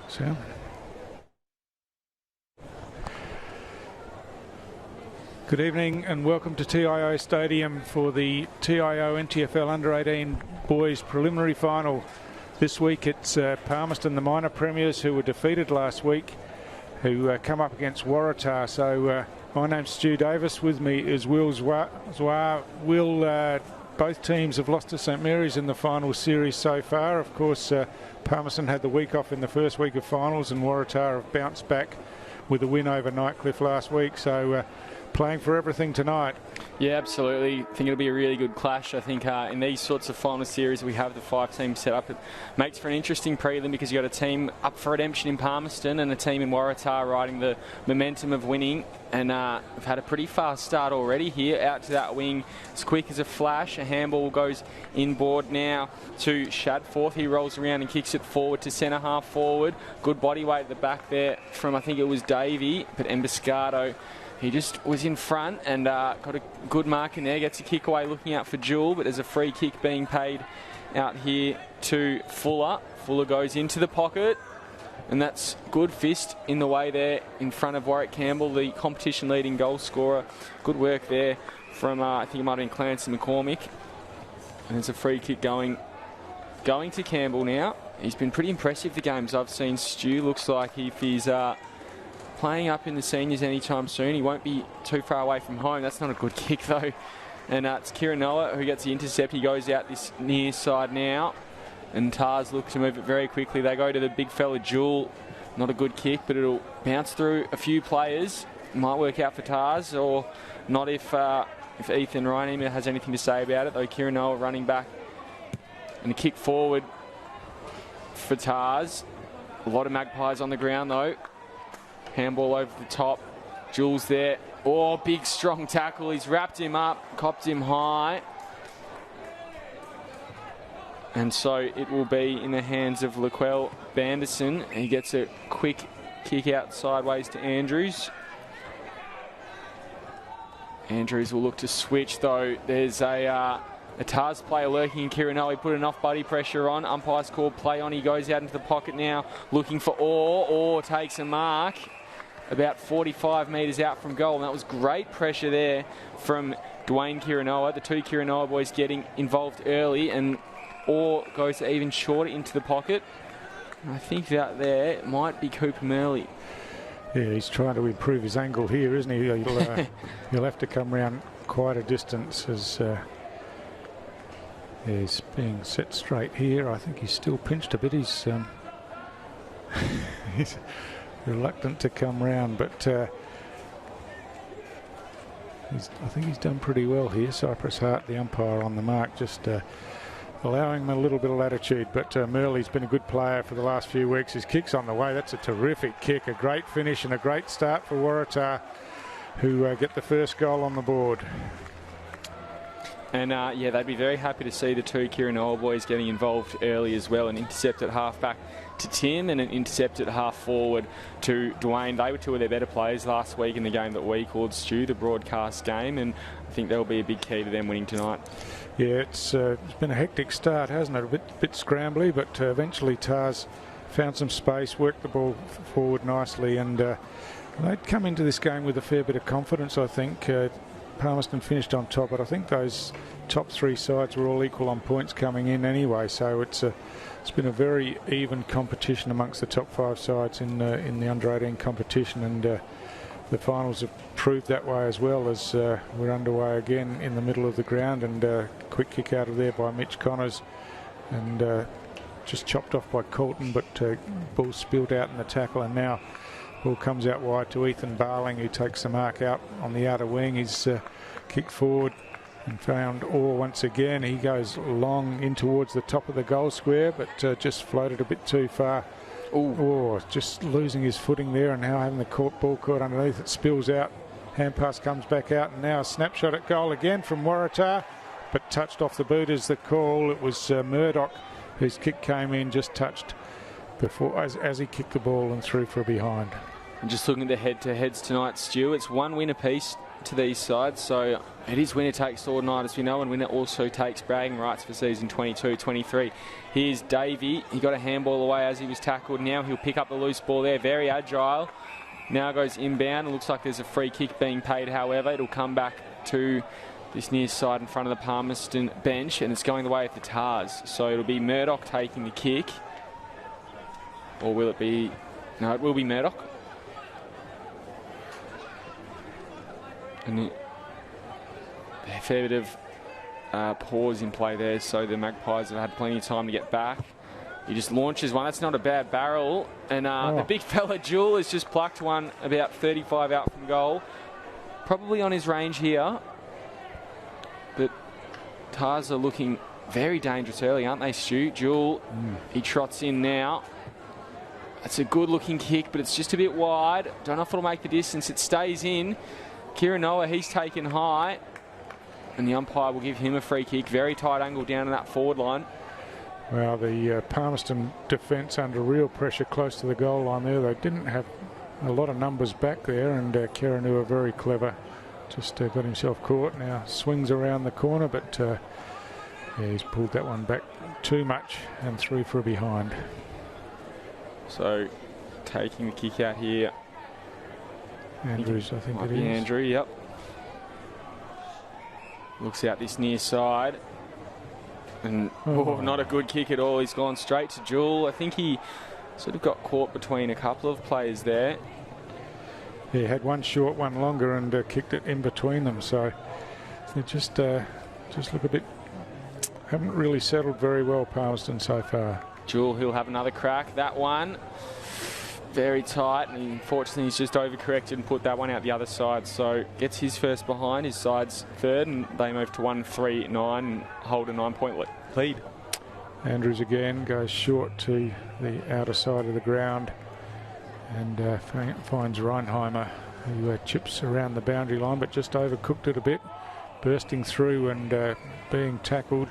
Sound. Good evening and welcome to TIO Stadium for the TIO NTFL Under-18 Boys Preliminary Final. This week it's Palmerston, the minor premiers, who were defeated last week, who come up against Waratah. So my name's Stu Davis. With me is Will Zwar. Will, both teams have lost to St Mary's in the final series so far. Of course, Palmerston had the week off in the first week of finals, and Waratah have bounced back with a win over Nightcliff last week. So playing for everything tonight. Yeah, absolutely. I think it'll be a really good clash. I think in these sorts of final series, we have the 5 teams set up. It makes for an interesting prelim because you've got a team up for redemption in Palmerston and a team in Waratah riding the momentum of winning. And we've had a pretty fast start already here. Out to that wing, as quick as a flash. A handball goes inboard now to Shadforth. He rolls around and kicks it forward to centre half forward. Good body weight at the back there from, I think it was Davey, but Emboscado. He just was in front and got a good mark in there. Gets a kick away looking out for Jewel, but there's a free kick being paid out here to Fuller. Fuller goes into the pocket, and that's good fist in the way there in front of Warwick Campbell, the competition leading goal scorer. Good work there from, I think it might have been Clancy McCormick. And there's a free kick going to Campbell now. He's been pretty impressive the games I've seen. Stu looks like if he's playing up in the seniors anytime soon, he won't be too far away from home. That's not a good kick though. And it's Kieran Noah who gets the intercept. He goes out this near side now, and Tars look to move it very quickly. They go to the big fella Jewel. Not a good kick, but it'll bounce through a few players. Might work out for Tars, or not if Ethan Ryan has anything to say about it. Though Kieran Noah running back, and a kick forward for Tars. A lot of Magpies on the ground though. Handball over the top. Jules there. Oh, big strong tackle. He's wrapped him up, copped him high. And so it will be in the hands of Laquel Banderson. He gets a quick kick out sideways to Andrews. Andrews will look to switch though. There's a Tars player lurking in Kirinoa. He put enough buddy pressure on. Umpire's called play on. He goes out into the pocket now looking for Orr. Orr takes a mark about 45 metres out from goal, and that was great pressure there from Dwayne Kirinoa. The 2 Kirinoa boys getting involved early, and Orr goes even shorter into the pocket. And I think that there might be Cooper Murley. Yeah, he's trying to improve his angle here, isn't he? He'll have to come round quite a distance as he's being set straight here. I think he's still pinched a bit. He's reluctant to come round, but I think he's done pretty well here. Cypress Hart, the umpire on the mark, just allowing him a little bit of latitude. But Murley's been a good player for the last few weeks. His kick's on the way. That's a terrific kick, a great finish and a great start for Waratah, who get the first goal on the board. And yeah, they'd be very happy to see the 2 Kirinoa boys getting involved early as well. An intercept at half-back to Tim and an intercept at half-forward to Dwayne. They were 2 of their better players last week in the game that we called, Stu, the broadcast game, and I think that'll be a big key to them winning tonight. Yeah, it's been a hectic start, hasn't it? A bit scrambly, but eventually Tars found some space, worked the ball forward nicely, and they'd come into this game with a fair bit of confidence, I think. Palmerston finished on top, but I think those top 3 sides were all equal on points coming in anyway, so it's been a very even competition amongst the top 5 sides in the under-18 competition, and the finals have proved that way as well, as we're underway again in the middle of the ground, and quick kick out of there by Mitch Connors, and just chopped off by Colton, but ball spilled out in the tackle, and now ball comes out wide to Ethan Barling, who takes the mark out on the outer wing. He's kicked forward and found Orr once again. He goes long in towards the top of the goal square, but just floated a bit too far. Orr just losing his footing there, and now having the ball caught underneath. It spills out. Hand pass comes back out, and now a snapshot at goal again from Waratah, but touched off the boot is the call. It was Murdoch whose kick came in, just touched before as he kicked the ball and threw for a behind. And just looking at the head-to-heads tonight, Stu, it's 1 win apiece to these sides, so it is winner takes all night, as we know, and winner also takes bragging rights for season 22-23. Here's Davey. He got a handball away as he was tackled. Now he'll pick up the loose ball there. Very agile. Now goes inbound. It looks like there's a free kick being paid, however. It'll come back to this near side in front of the Palmerston bench, and it's going the way of the Tars. So it'll be Murdoch taking the kick. Or will it be... No, it will be Murdoch. And a fair bit of pause in play there, so the Magpies have had plenty of time to get back. He just launches one. That's not a bad barrel. And the big fella, Jewel, has just plucked one about 35 out from goal. Probably on his range here. But Tars are looking very dangerous early, aren't they, Stu? Jewel, he trots in now. That's a good-looking kick, but it's just a bit wide. Don't know if it'll make the distance. It stays in. Kieran Noah, he's taken high. And the umpire will give him a free kick. Very tight angle down in that forward line. Well, the Palmerston defence under real pressure close to the goal line there. They didn't have a lot of numbers back there, and Kieran Noah very clever. Just got himself caught. Now swings around the corner, but yeah, he's pulled that one back too much and through for a behind. So taking the kick out here. Andrews, I think might it be is. Andrew, yep. Looks out this near side. And not a good kick at all. He's gone straight to Jewel. I think he sort of got caught between a couple of players there. Yeah, he had one short, one longer, and kicked it in between them. So they just look a bit... Haven't really settled very well, Palmerston, so far. Jewel, he'll have another crack. That one, very tight, and unfortunately he's just overcorrected and put that one out the other side. So gets his first behind, his side's third, and they move to 1-3-9 and hold a 9-point lead. Andrews again goes short to the outer side of the ground and finds Reinheimer, who chips around the boundary line, but just overcooked it a bit, bursting through and being tackled.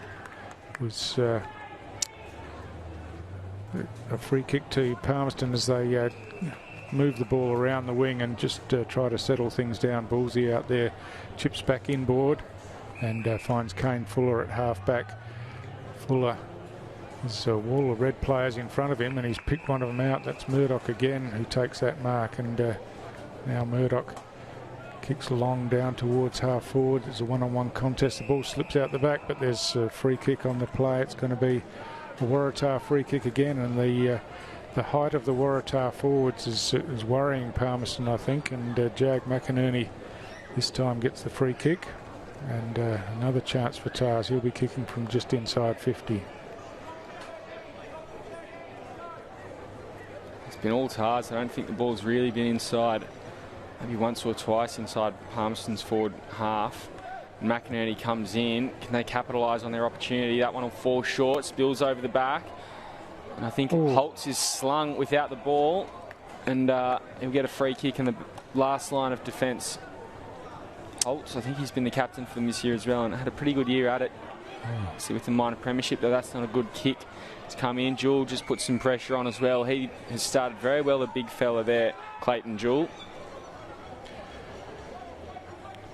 Was a free kick to Palmerston as they move the ball around the wing and just try to settle things down. Ballsy out there, chips back inboard and finds Kane Fuller at half-back. Fuller, there's a wall of red players in front of him and he's picked one of them out. That's Murdoch again who takes that mark, and now Murdoch kicks long down towards half-forward. There's a one-on-one contest. The ball slips out the back, but there's a free kick on the play. It's going to be a Waratah free kick again, and the height of the Waratah forwards is worrying Palmerston, I think, and Jag McInerney this time gets the free kick, and another chance for Tars. He'll be kicking from just inside 50. It's been all Tars. I don't think the ball's really been inside. Maybe once or twice inside Palmerston's forward half. McInerney comes in. Can they capitalise on their opportunity? That one will fall short, spills over the back. And I think Holtz is slung without the ball, and he'll get a free kick in the last line of defence. Holtz, I think he's been the captain for them this year as well, and had a pretty good year at it. See, with the minor premiership, though, that's not a good kick. It's come in. Jewel just put some pressure on as well. He has started very well, the big fella there, Clayton Jewel.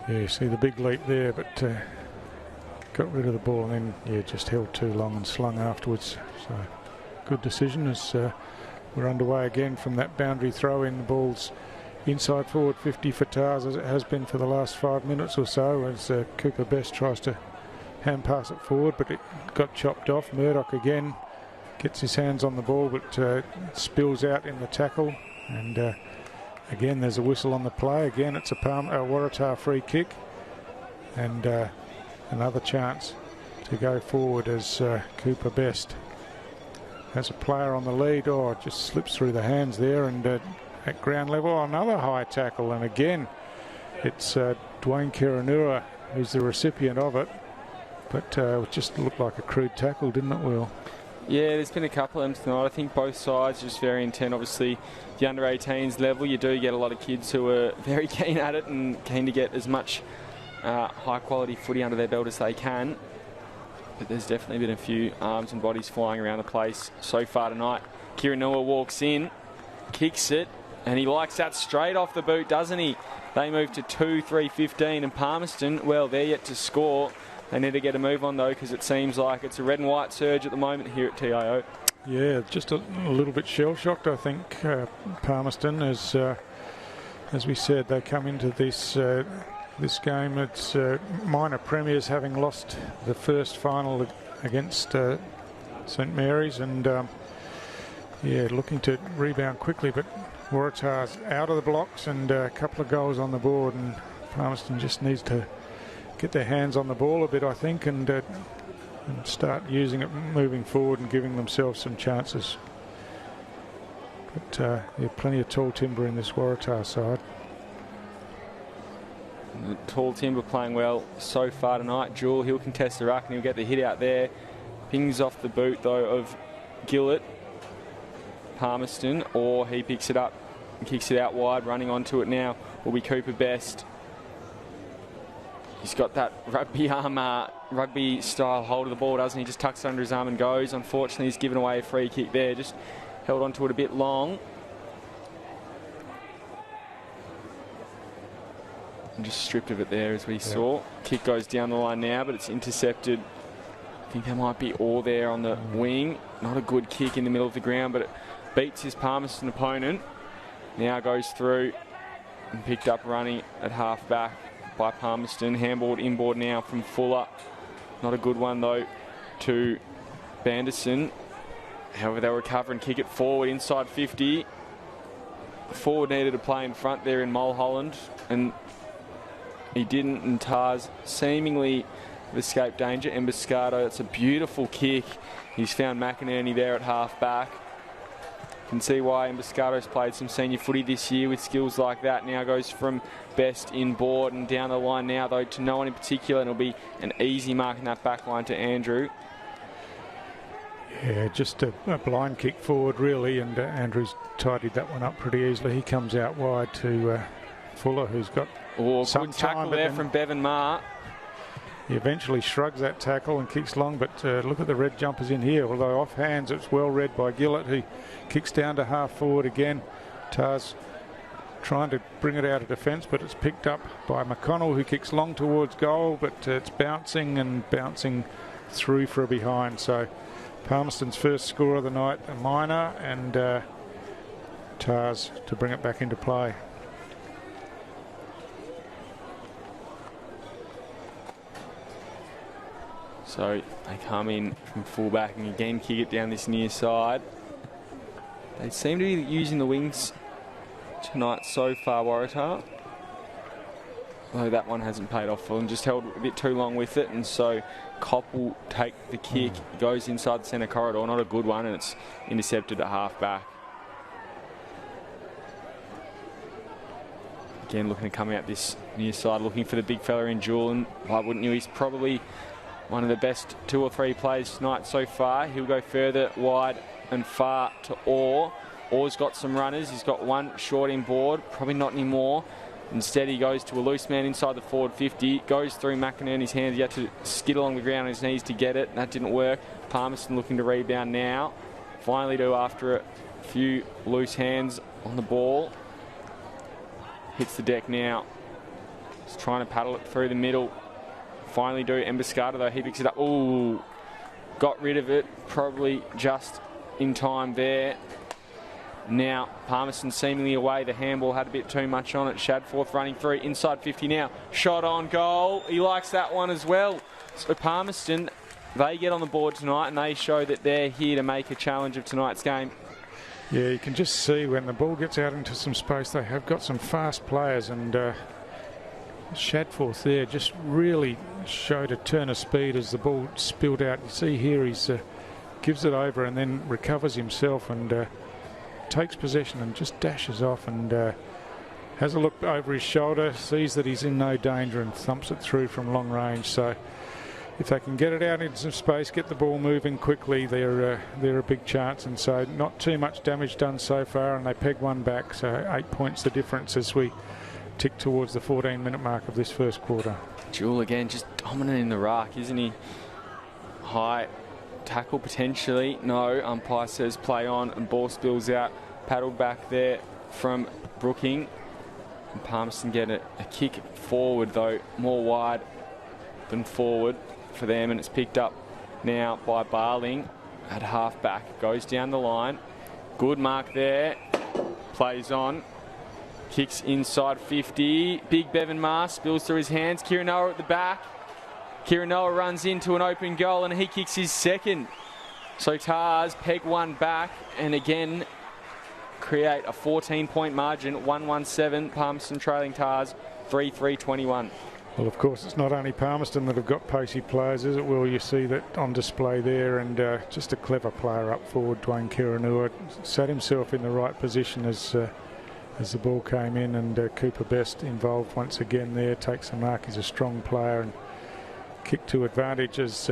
Yeah, you see the big leap there, but got rid of the ball and then, just held too long and slung afterwards. So, good decision as we're underway again from that boundary throw-in. The ball's inside forward 50 for Tars, as it has been for the last 5 minutes or so, as Cooper Best tries to hand pass it forward, but it got chopped off. Murdoch again gets his hands on the ball, but spills out in the tackle, and again, there's a whistle on the play. Again, it's a Waratah free kick. And another chance to go forward as Cooper Best has a player on the lead. Oh, it just slips through the hands there. And at ground level, another high tackle. And again, it's Dwayne Kiranua who's the recipient of it. But it just looked like a crude tackle, didn't it, Will? Yeah, there's been a couple of them tonight. I think both sides are just very intent. Obviously, the under-18s level, you do get a lot of kids who are very keen at it and keen to get as much high-quality footy under their belt as they can. But there's definitely been a few arms and bodies flying around the place so far tonight. Kieran Noah walks in, kicks it, And he likes that straight off the boot, doesn't he? They move to 2-3-15, and Palmerston, well, they're yet to score. They need to get a move on, though, because it seems like it's a red and white surge at the moment here at TIO. Yeah, just a little bit shell-shocked, I think, Palmerston, as we said, they come into this this game. It's minor premiers, having lost the first final against St Mary's, and yeah, looking to rebound quickly, but Waratah's out of the blocks and a couple of goals on the board, and Palmerston just needs to get their hands on the ball a bit, I think, and start using it moving forward and giving themselves some chances. But yeah, plenty of tall timber in this Waratah side. The tall timber playing well so far tonight. Jewel, he'll contest the ruck and he'll get the hit out there. Pings off the boot, though, of Gillett, Palmerston, or he picks it up and kicks it out wide. Running onto it now will be Cooper Best. He's got that rugby style hold of the ball, doesn't he? Just tucks it under his arm and goes. Unfortunately, he's given away a free kick there. Just held onto it a bit long. And just stripped of it there, as we saw. Kick goes down the line now, but it's intercepted. I think there might be all there on the wing. Not a good kick in the middle of the ground, but it beats his Palmerston opponent. Now goes through and picked up running at half back by Palmerston. Handballed inboard now from Fuller. Not a good one, though, to Banderson. However, they'll recover and kick it forward inside 50. Forward needed to play in front there in Mulholland, and he didn't, and Tars seemingly escaped danger. Emboscado, it's a beautiful kick. He's found McInerney there at half back. You can see why Emboscado's played some senior footy this year with skills like that. Now goes from Best inboard and down the line now, though, to no one in particular, and it'll be an easy mark in that back line to Andrew. Yeah, just a blind kick forward, really, and Andrews tidied that one up pretty easily. He comes out wide to Fuller, who's got some good tackle time, there from Bevan Marr. He eventually shrugs that tackle and kicks long, but look at the red jumpers in here. Although off hands, it's well read by Gillett, who kicks down to half forward again. Tars trying to bring it out of defence, but it's picked up by McConnell, who kicks long towards goal, but it's bouncing through for a behind. So Palmerston's first score of the night, a minor, and Tars to bring it back into play. So they come in from fullback and again kick it down this near side. They seem to be using the wings tonight so far, Waratah. Although that one hasn't paid off for them, just held a bit too long with it, and so Kopp will take the kick, goes inside the centre corridor, not a good one, and it's intercepted at half back. Again, looking to come out this near side, looking for the big fella in Jewel, and why wouldn't you? He's probably one of the best 2 or 3 plays tonight so far. He'll go further wide and far to Orr. Orr's got some runners. He's got one short inboard, probably not anymore. Instead, he goes to a loose man inside the forward 50, goes through McInerney's hands. He had to skid along the ground on his knees to get it. That didn't work. Palmerston looking to rebound now. Finally do after a few loose hands on the ball. Hits the deck now. He's trying to paddle it through the middle. Finally do Emboscado, though. He picks it up. Ooh, got rid of it. Probably just in time there. Now, Palmerston seemingly away. The handball had a bit too much on it. Shadforth running through. Inside 50 now. Shot on goal. He likes that one as well. So Palmerston, they get on the board tonight and they show that they're here to make a challenge of tonight's game. Yeah, you can just see when the ball gets out into some space, they have got some fast players, and Shadforth there just really showed a turn of speed as the ball spilled out. You see here he's gives it over and then recovers himself and takes possession and just dashes off and has a look over his shoulder, sees that he's in no danger and thumps it through from long range. So if they can get it out into some space, get the ball moving quickly, they're a big chance. And so not too much damage done so far, and they peg one back. So 8 points the difference as we tick towards the 14-minute mark of this first quarter. Jewel again just dominant in the ruck, isn't he? High tackle potentially. No, umpire says play on and ball spills out. Paddled back there from Brooking. And Palmerston get a kick forward, though, more wide than forward for them, and it's picked up now by Barling at half-back. Goes down the line. Good mark there. Plays on. Kicks inside 50. Big Bevan Marr spills through his hands. Kirinoa at the back. Kirinoa runs into an open goal and he kicks his second. So Tars peg one back and again create a 14-point margin. 117. Palmerston trailing Tars 3-3-21. Well, of course, it's not only Palmerston that have got pacey players, is it? Well, you see that on display there, and just a clever player up forward, Dwayne Kirinoa, sat himself in the right position as the ball came in, and Cooper Best involved once again there, takes the mark. He's a strong player and kick to advantage as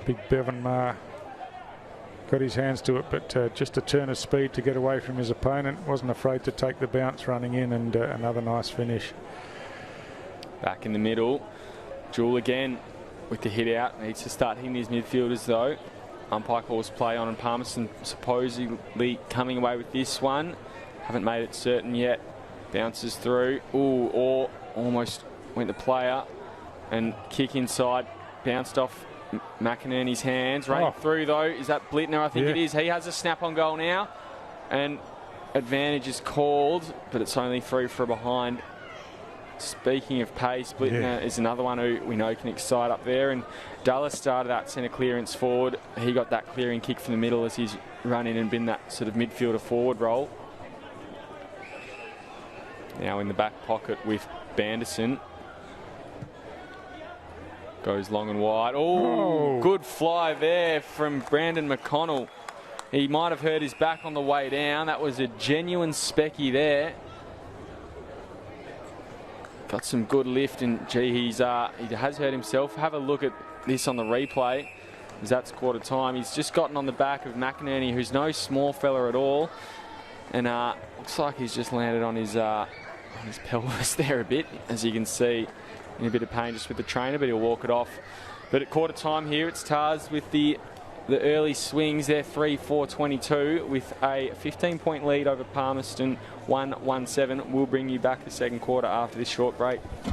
big Bevan Marr got his hands to it, but just a turn of speed to get away from his opponent. Wasn't afraid to take the bounce running in, and another nice finish. Back in the middle, Jewell again with the hit out. Needs to start hitting his midfielders though. Umpire calls play on, and Palmerston supposedly coming away with this one. Haven't made it certain yet. Bounces through. Ooh, or almost went the player. And kick inside. Bounced off McInerney's hands. Running through though. Is that Blittner? I think it is. He has a snap on goal now. And advantage is called, but it's only through for behind. Speaking of pace, Blittner is another one who we know can excite up there, and Dulles started that centre clearance forward. He got that clearing kick from the middle as he's run in and been that sort of midfielder forward role. Now in the back pocket with Banderson. Goes long and wide. Oh, good fly there from Brandon McConnell. He might have hurt his back on the way down. That was a genuine specky there. Got some good lift, and gee, he has hurt himself. Have a look at this on the replay, as that's quarter time. He's just gotten on the back of McInerney, who's no small fella at all, and looks like he's just landed on his pelvis there a bit, as you can see, in a bit of pain just with the trainer, but he'll walk it off. But at quarter time here, it's Tars with the early swings. They're 3-4-22 with a 15-point lead over Palmerston, 1-1-7. We'll bring you back the second quarter after this short break. Wow,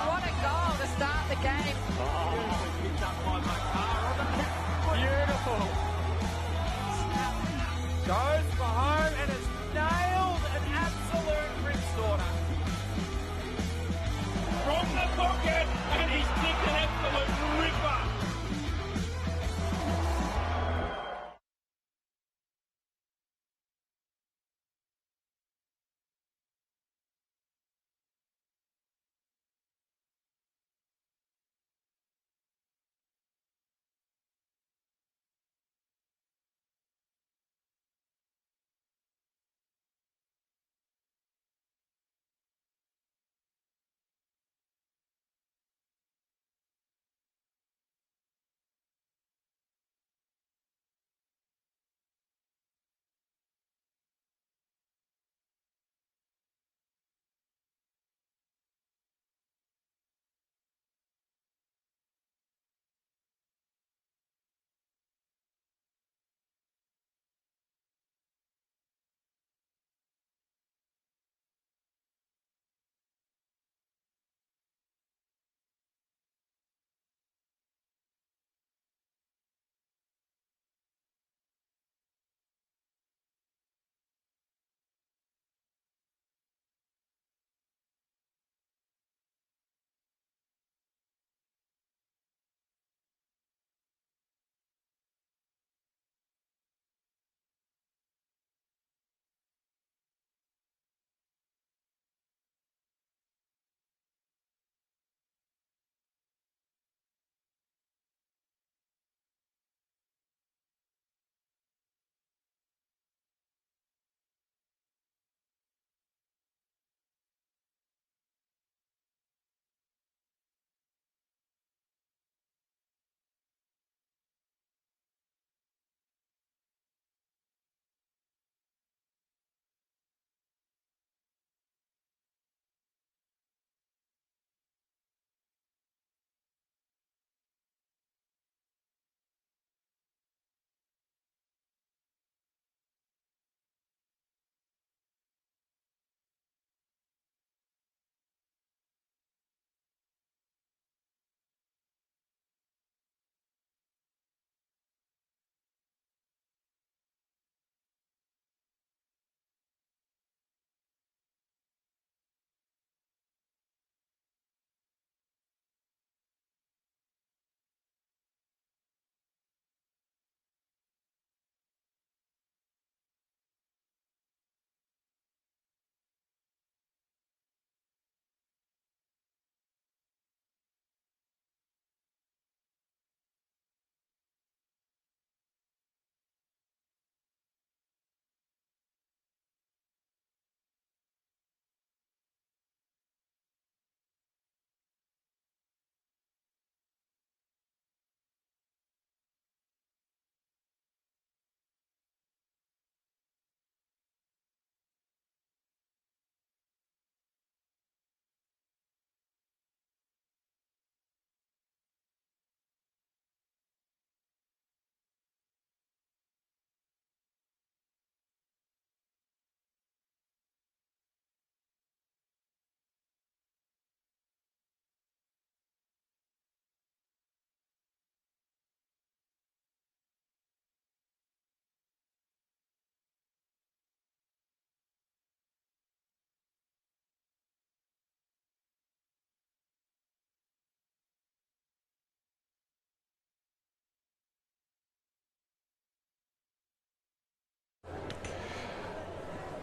what a goal to start the game. Beautiful. Goes for home and has nailed an absolute rip sorter. From the pocket, and he's kicked an absolute ripper.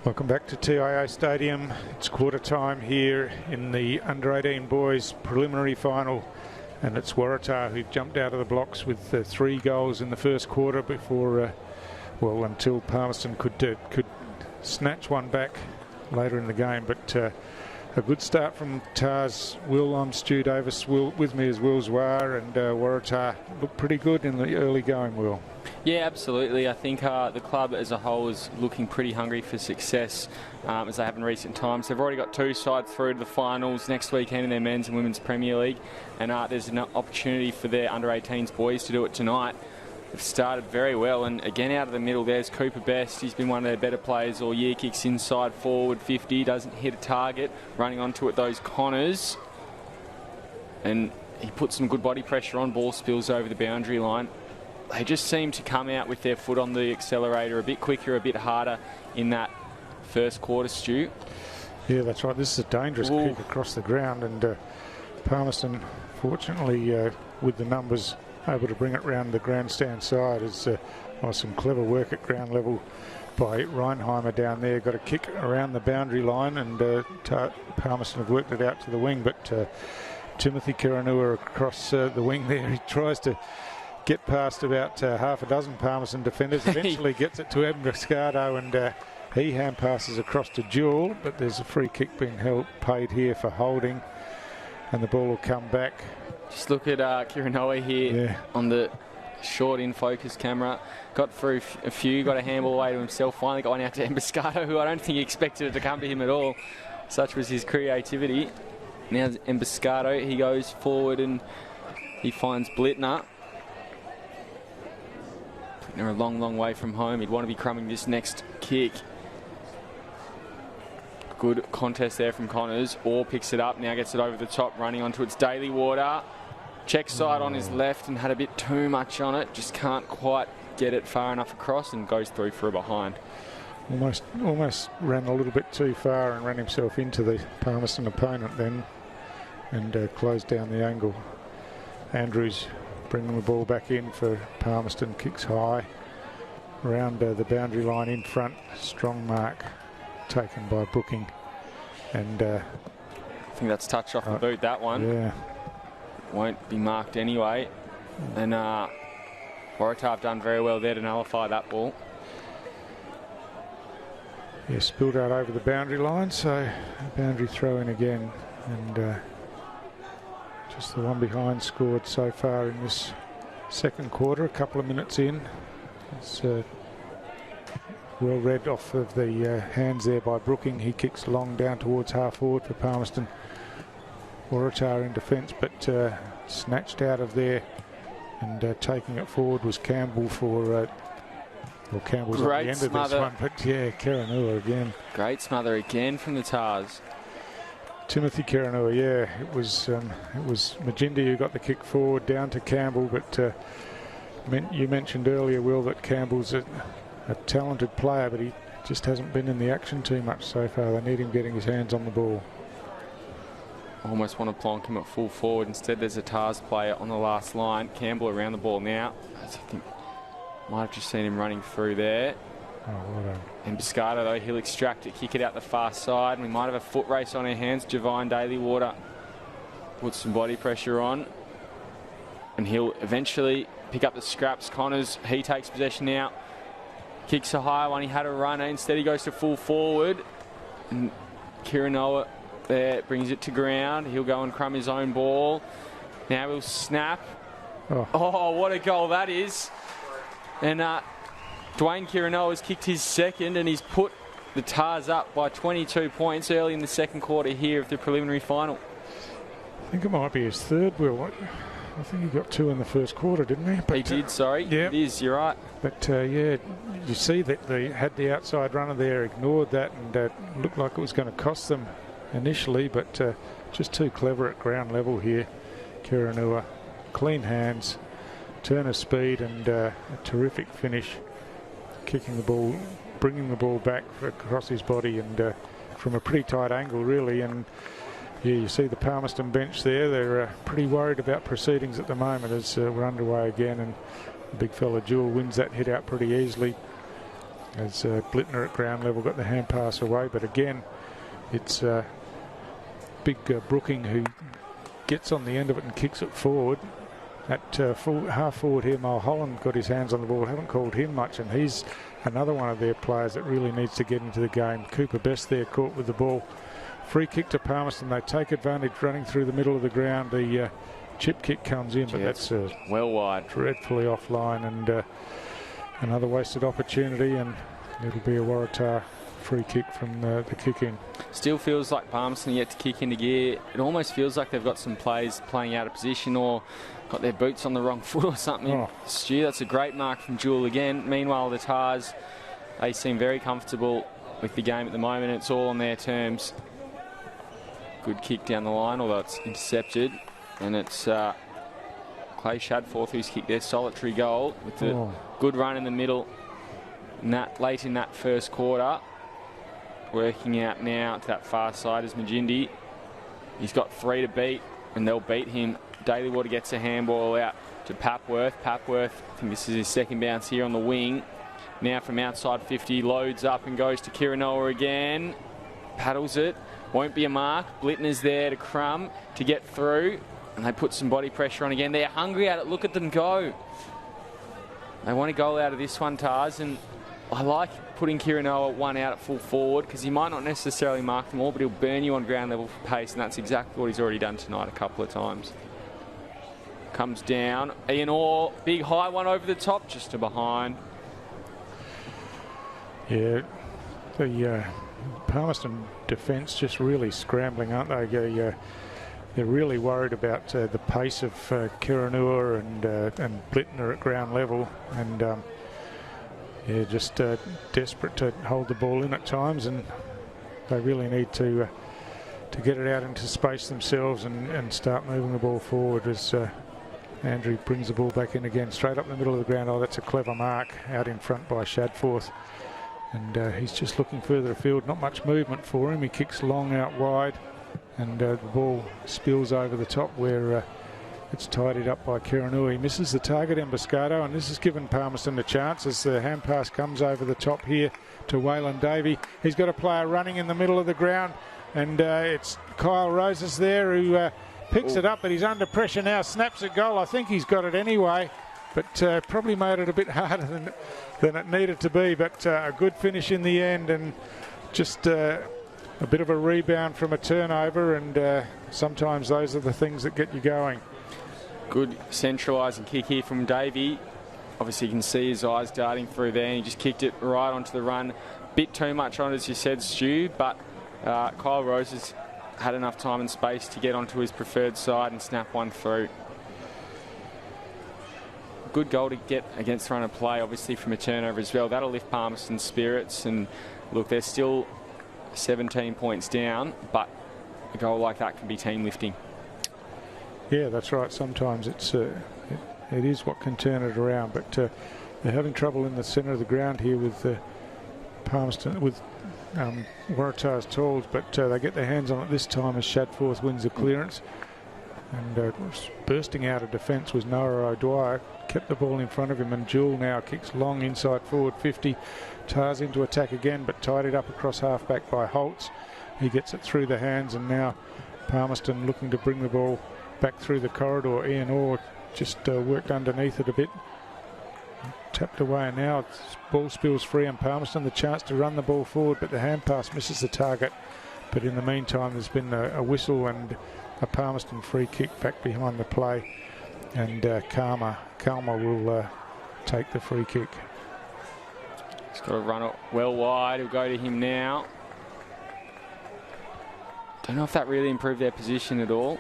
Welcome back to TIO Stadium. It's quarter time here in the under-18 boys preliminary final, and it's Waratah who jumped out of the blocks with 3 goals in the first quarter before, until Palmerston could snatch one back later in the game. But a good start from Tars. Will, I'm Stu Davis. Will, with me is Will Zwar, and Waratah looked pretty good in the early going, Will. Yeah, absolutely. I think the club as a whole is looking pretty hungry for success, as they have in recent times. They've already got 2 sides through to the finals next weekend in their men's and women's Premier League, and there's an opportunity for their under-18s boys to do it tonight. They've started very well, and again out of the middle there's Cooper Best. He's been one of their better players all year. Kicks inside forward 50, doesn't hit a target, running onto it those Connors, and he puts some good body pressure on. Ball spills over the boundary line. They just seem to come out with their foot on the accelerator a bit quicker, a bit harder in that first quarter, Stu. Yeah, that's right. This is a dangerous kick across the ground, and Palmerston, fortunately, with the numbers, able to bring it round the grandstand side. Is some clever work at ground level by Reinheimer down there. Got a kick around the boundary line, and Palmerston have worked it out to the wing, but Timothy Kiranua across the wing there. He tries to get past about half a dozen Palmerston defenders, eventually gets it to Emboscado, and he hand passes across to Jewell, but there's a free kick being paid here for holding, and the ball will come back. Just look at Kiranoa here on the short in focus camera. Got through a few, got a handball away to himself, finally got one out to Emboscado, who I don't think he expected it to come to him at all. Such was his creativity. Now Emboscado, he goes forward and he finds Blittner. They're a long, long way from home. He'd want to be crumbing this next kick. Good contest there from Connors. Orr picks it up, now gets it over the top, running onto its Daily Water. Check side on his left and had a bit too much on it. Just can't quite get it far enough across and goes through for a behind. Almost ran a little bit too far and ran himself into the Palmerston opponent then, and closed down the angle. Andrews bringing the ball back in for Palmerston. Kicks high around the boundary line in front. Strong mark taken by Brooking, and I think that's touch off the boot, that one. Yeah, won't be marked anyway, and Waratah have done very well there to nullify that ball. Yeah, spilled out over the boundary line, so a boundary throw in again, and just the one behind scored so far in this second quarter, a couple of minutes in. It's well read off of the hands there by Brooking. He kicks long down towards half forward for Palmerston. Waratah in defence, but snatched out of there, and taking it forward was Campbell for... Campbell's at the end of this one, but yeah, Kiranua again. Great smother again from the Tars. Timothy Kiranua, yeah, it was Majindi who got the kick forward down to Campbell, but you mentioned earlier, Will, that Campbell's a talented player, but he just hasn't been in the action too much so far. They need him getting his hands on the ball. Almost want to plonk him at full forward. Instead, there's a Tars player on the last line. Campbell around the ball now. I think might have just seen him running through there. Oh, well done. And Emboscado, though, he'll extract it, kick it out the far side, and we might have a foot race on our hands. Javine Daily Water puts some body pressure on, and he'll eventually pick up the scraps. Connors, he takes possession now, kicks a high one. He had a runner, instead he goes to full forward, and Kiranoa there brings it to ground. He'll go and crumb his own ball. Now he'll snap. Oh, what a goal that is. And Dwayne Kiranoa has kicked his second, and he's put the Tars up by 22 points early in the second quarter here of the preliminary final. I think it might be his third, Will. I think he got 2 in the first quarter, didn't he? But, he did, sorry. Yeah. It is, you're right. But, yeah, you see that they had the outside runner there, ignored that, and looked like it was going to cost them initially, but just too clever at ground level here. Kiranua, clean hands, turn of speed, and a terrific finish. Kicking the ball, bringing the ball back across his body, and from a pretty tight angle, really. And yeah, you see the Palmerston bench there. They're pretty worried about proceedings at the moment as we're underway again. And the big fella Jewell wins that hit out pretty easily. as Blittner at ground level got the hand pass away. But again, it's big Brooking who gets on the end of it and kicks it forward. At half forward here, Mulholland got his hands on the ball, haven't called him much, and he's another one of their players that really needs to get into the game. Cooper Best there caught with the ball. Free kick to Palmerston. They take advantage running through the middle of the ground. The chip kick comes in, but that's well wide, dreadfully offline, and another wasted opportunity, and it'll be a Waratah free kick from the kick-in. Still feels like Palmerston yet to kick into gear. It almost feels like they've got some players playing out of position or got their boots on the wrong foot or something. Oh. Stu, that's a great mark from Jewel again. Meanwhile, the Tars, they seem very comfortable with the game at the moment. It's all on their terms. Good kick down the line, although it's intercepted. And it's Clay Shadforth who's kicked their solitary goal with the good run in the middle late in that first quarter. Working out now to that far side is Magindi. He's got 3 to beat, and they'll beat him. Dalywater gets a handball out to Papworth. Papworth, I think this is his second bounce here on the wing. Now from outside 50, loads up and goes to Kirinoa again. Paddles it. Won't be a mark. Blittner's there to Crum to get through. And they put some body pressure on again. They're hungry at it. Look at them go. They want a goal out of this one, Tars. And I like putting Kirinoa one out at full forward because he might not necessarily mark them all, but he'll burn you on ground level for pace. And that's exactly what he's already done tonight a couple of times. Comes down. Ian Orr, big high one over the top, just to behind. Yeah, the Palmerston defence just really scrambling, aren't they? They're really worried about the pace of Kirinoa and Blittner at ground level, and yeah, just desperate to hold the ball in at times, and they really need to get it out into space themselves and start moving the ball forward as Andrew brings the ball back in again, straight up the middle of the ground. Oh, that's a clever mark out in front by Shadforth. And he's just looking further afield. Not much movement for him. He kicks long out wide, and the ball spills over the top where it's tidied up by Kirinoa. He misses the target, Emboscado, and this has given Palmerston a chance as the hand pass comes over the top here to Waylon Davey. He's got a player running in the middle of the ground, and it's Kyle Roses there who picks it up, but he's under pressure now, snaps a goal. I think he's got it anyway, but probably made it a bit harder than it needed to be, but a good finish in the end, and just a bit of a rebound from a turnover, and sometimes those are the things that get you going. Good centralising kick here from Davey. Obviously you can see his eyes darting through there, and he just kicked it right onto the run. Bit too much on it, as you said, Stu, but Kyle Roses had enough time and space to get onto his preferred side and snap one through. Good goal to get against the run of play, obviously from a turnover as well. That'll lift Palmerston's spirits, and look, they're still 17 points down, but a goal like that can be team lifting. Yeah, that's right. Sometimes it is what can turn it around, but they're having trouble in the centre of the ground here with Palmerston, with Waratah's tools, but they get their hands on it this time as Shadforth wins the clearance. And bursting out of defence was Noah O'Dwyer, kept the ball in front of him, and Jewel now kicks long inside forward 50. Tars into attack again, but tied it up across half-back by Holtz. He gets it through the hands, and now Palmerston looking to bring the ball back through the corridor. Ian Orr just worked underneath it a bit. Tapped away, and now ball spills free, and Palmerston the chance to run the ball forward, but the hand pass misses the target. But in the meantime, there's been a whistle and a Palmerston free kick back behind the play, and Kalma will take the free kick. He's got to run it well wide. He'll go to him now. Don't know if that really improved their position at all.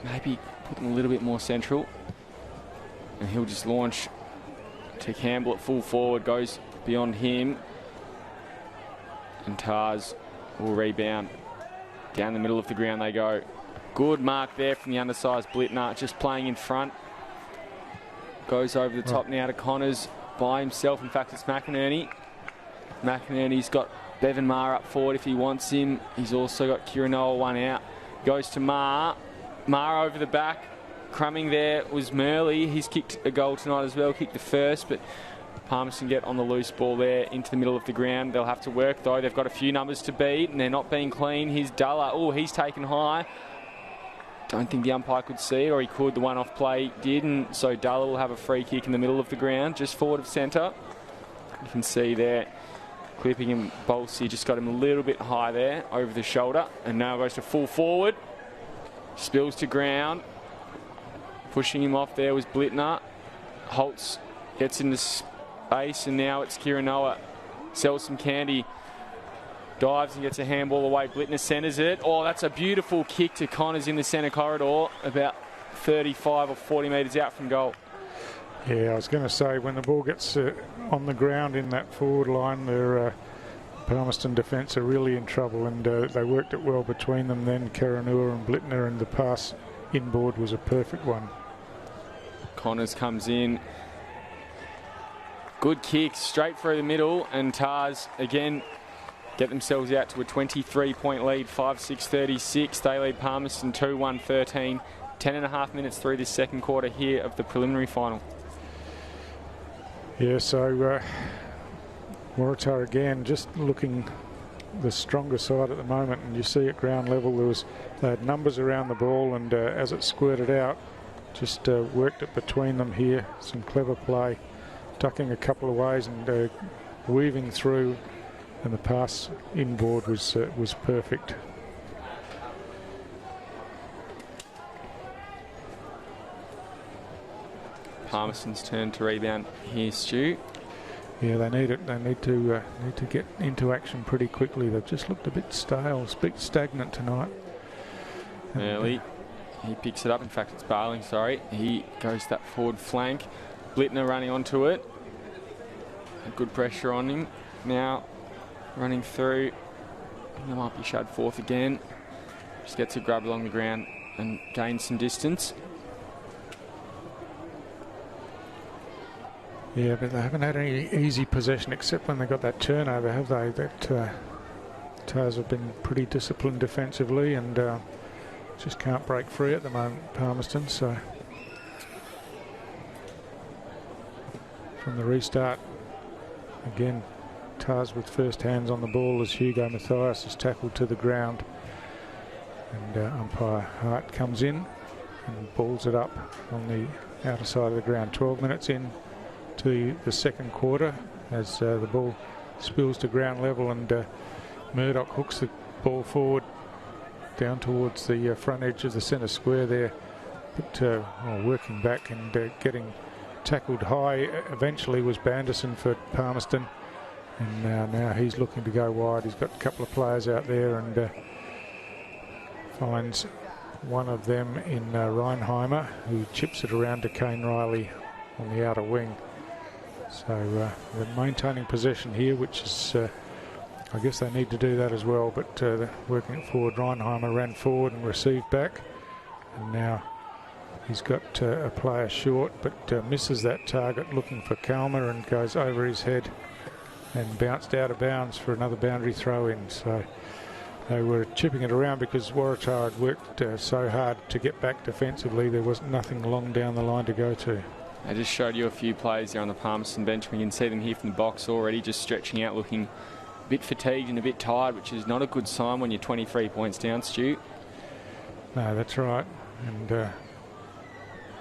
Maybe put them a little bit more central, and he'll just launch to Campbell at full forward, goes beyond him, and Tars will rebound. Down the middle of the ground they go. Good mark there from the undersized Blittner, just playing in front. Goes over the top now to Connors by himself. In fact, it's McInerney. McInerney's got Bevan Maher up forward if he wants him. He's also got Kirinoa one out. Goes to Maher. Maher over the back. Crumbing there was Murley. He's kicked a goal tonight as well, kicked the first, but Palmerston get on the loose ball there into the middle of the ground. They'll have to work, though. They've got a few numbers to beat, and they're not being clean. Here's Duller. Oh, he's taken high. Don't think the umpire could see it, or he could. The one-off play did, and so Duller will have a free kick in the middle of the ground, just forward of centre. You can see there, clipping him. Bolsey just got him a little bit high there, over the shoulder, and now goes to full forward. Spills to ground. Pushing him off there was Blittner. Holtz gets into space, and now it's Kiranoa. Sells some candy. Dives and gets a handball away. Blittner centres it. Oh, that's a beautiful kick to Connors in the centre corridor, about 35 or 40 metres out from goal. Yeah, I was going to say, when the ball gets on the ground in that forward line, their Palmerston defence are really in trouble, and they worked it well between them then, Kiranoa and Blittner, and the pass inboard was a perfect one. Connors comes in. Good kick, straight through the middle, and Tars again get themselves out to a 23-point lead, 5-6-36. They lead Palmerston 2-1-13. 10.5 minutes through this second quarter here of the preliminary final. Yeah, so Waratah again just looking the stronger side at the moment, and you see at ground level they had numbers around the ball, and as it squirted out, just worked it between them here. Some clever play, ducking a couple of ways and weaving through, and the pass inboard was perfect. Palmerston's turn to rebound here, Stu. Yeah, they need it. They need to get into action pretty quickly. They've just looked a bit stale, a bit stagnant tonight. Early, he picks it up. In fact, it's Barling. Sorry, he goes to that forward flank. Blittner running onto it. Good pressure on him. Now running through. He might be shoved forth again. Just gets a grab along the ground and gains some distance. Yeah, but they haven't had any easy possession except when they got that turnover, have they? That Tars have been pretty disciplined defensively and just can't break free at the moment, Palmerston. So from the restart, again, Tars with first hands on the ball as Hugo Mathias is tackled to the ground, and umpire Hart comes in and balls it up on the outer side of the ground. 12 minutes in to the second quarter as the ball spills to ground level, and Murdoch hooks the ball forward down towards the front edge of the centre square there, but working back and getting tackled high eventually was Banderson for Palmerston, and now he's looking to go wide. He's got a couple of players out there and finds one of them in Reinheimer, who chips it around to Kane Riley on the outer wing. So they're maintaining possession here, which is, I guess they need to do that as well, but they're working it forward. Reinheimer ran forward and received back, and now he's got a player short, but misses that target, looking for Kalmer, and goes over his head and bounced out of bounds for another boundary throw in. So they were chipping it around because Waratah had worked so hard to get back defensively. There was nothing long down the line to go to. I just showed you a few players there on the Palmerston bench. We can see them here from the box already, just stretching out, looking a bit fatigued and a bit tired, which is not a good sign when you're 23 points down, Stu. No, that's right. And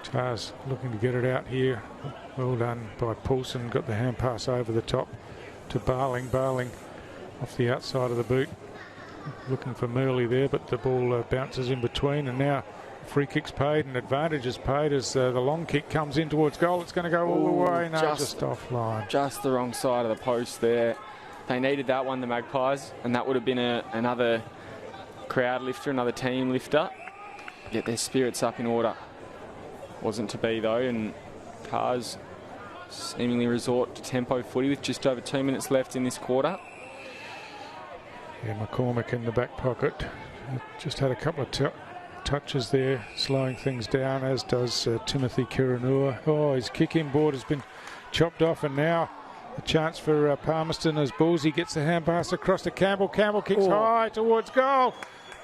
Tars looking to get it out here. Well done by Paulson. Got the hand pass over the top to Barling. Barling off the outside of the boot. Looking for Murley there, but the ball bounces in between, and now free kick's paid and advantage is paid as the long kick comes in towards goal. It's going to go all the way. No, just offline. Just the wrong side of the post there. They needed that one, the Magpies, and that would have been another crowd lifter, another team lifter. Get their spirits up in order. Wasn't to be though, and Tars seemingly resort to tempo footy with just over 2 minutes left in this quarter. Yeah, McCormick in the back pocket. Just had a couple of touches there, slowing things down, as does Timothy Kiranoa. Oh, his kick inboard has been chopped off, and now a chance for Palmerston as Ballsy gets the hand pass across to Campbell. Campbell kicks high towards goal.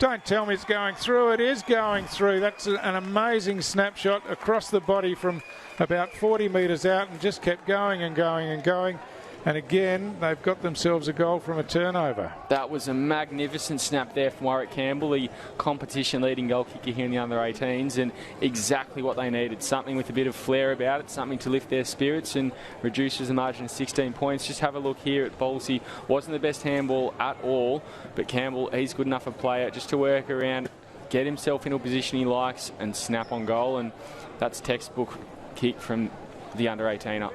Don't tell me it's going through. It is going through. That's an amazing snapshot across the body from about 40 metres out and just kept going and going and going. And again, they've got themselves a goal from a turnover. That was a magnificent snap there from Warwick Campbell, the competition-leading goal kicker here in the under-18s, and exactly what they needed. Something with a bit of flair about it, something to lift their spirits and reduces the margin to 16 points. Just have a look here at Bolsey. Wasn't the best handball at all, but Campbell, he's good enough a player just to work around, get himself into a position he likes and snap on goal, and that's textbook kick from the under-18er.